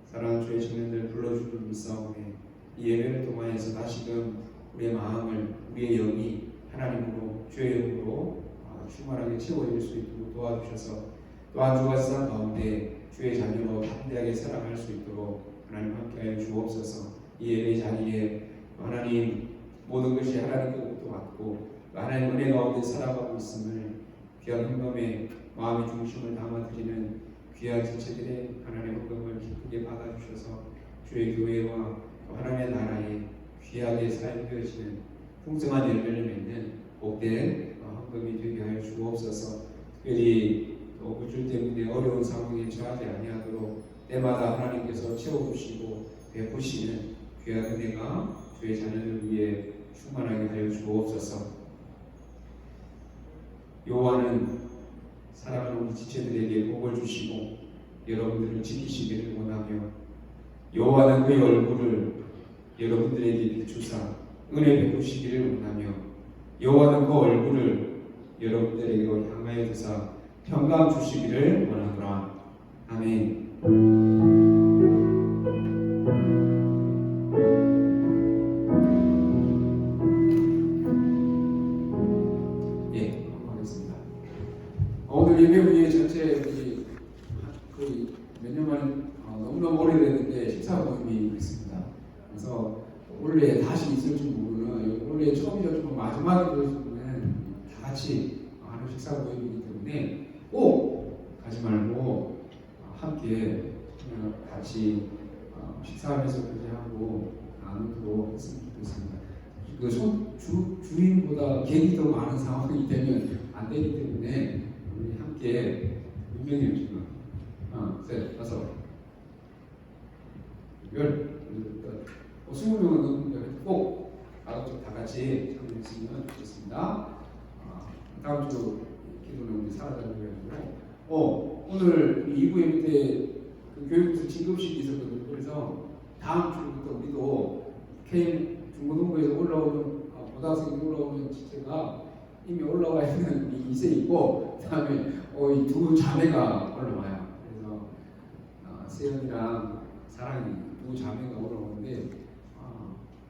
사랑하는 주의 청년들 불러주길 믿사오니 이 예배를 통하여서 다시금 우리의 마음을 우리의 영이 하나님으로 주의 영으로 충만하게 채워질 수 있도록 도와주셔서 또한 주가 세상 가운데 주의 자녀로 담대하게 살아갈 수 있도록 하나님 함께하여 주옵소서. 이 예배 자리에 하나님 모든 것이 하나님께로부터 왔고 하나님 은혜 가운데 살아가고 있음을 귀한 헌금에 마음의 중심을 담아드리는 귀한 지체들의 하나님의 헌금을 기쁘게 받아주셔서 주의 교회와 하나님의 나라에 귀하게 사용되어지는 풍성한 열매를 맺는 복된 헌금이 되게 하여 주옵소서. 특별히 물질 때문에 어려운 상황에 처하지 아니하도록 때마다 하나님께서 채워주시고 베푸시는 귀한 은혜가 주의 자녀들 위해 충만하게 하여 주옵소서. 여호와는 사랑하는 우리 지체들에게 복을 주시고 여러분들을 지키시기를 원하며 여호와는 그의 얼굴을 여러분들에게 비추사 은혜 베푸시기를 원하며 여호와는 그 얼굴을 여러분들에게 향하여 두사 평강 주시기를 원하노라. 아멘. 예, 하겠습니다. 오늘 예배 후에 전체 거의 몇 년 만에 너무너무 오래됐는데 식사 모임이 있습니다. 그래서 원래 다시 있을지 모르는 원래 처음이었지만 마지막에 들으시면 다 같이 하는 식사 모임이기 때문에 꼭 가지 말고 함께 같이 식사하면서 그렇게 하고 나누도록 했으면 좋겠습니다. 그 주인보다 객이 더 많은 상황이 되면 안 되기 때문에 우리 함께 몇 명이요 지금? 셋, 다섯, 열, 20명은 꼭 다 같이 참여했으면 좋겠습니다. 다음 주 기도는 우리 사라져가지고 오늘 2부 예배 때 그 교육부서 진급식이 있었거든요. 그래서 다음 주부터 우리도 K 중고등부에서 올라오는 고등학생이 올라오는 지체가 이미 올라와 있는 이세 있고 그다음에 이 두 자매가 올라와요. 그래서 세연이랑 사랑이 두 자매가 올라오는데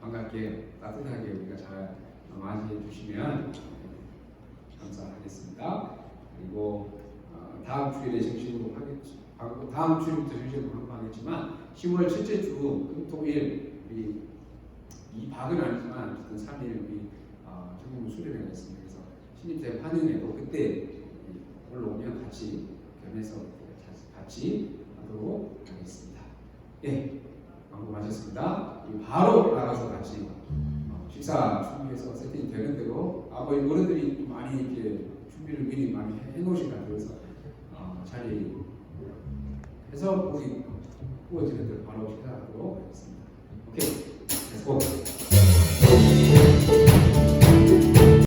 반갑게 따뜻하게 우리가 잘 맞이해 주시면 감사하겠습니다. 그리고 다음 주일에 정식으로 하겠죠. 다음 주일부터 정식으로 하겠지만 10월 첫째 주 금토일 우리 2박은 아니지만 어쨌든 3일 우리 전국 수련회가 있습니다. 그래서 신입생 환영회도 그때 올라오면 같이 겸해서 같이 하도록 하겠습니다. 예, 광고 마쳤습니다. 바로 나가서 같이 식사 준비해서 세팅이 되는 대로 아버지 어른들이 많이 이렇게 준비를 미리 많이 해놓으신 것 같아요. 그래서 자리 해서 우리 구워지는 대로 바로 식사하도록 하겠습니다. 오케이, 렛츠고.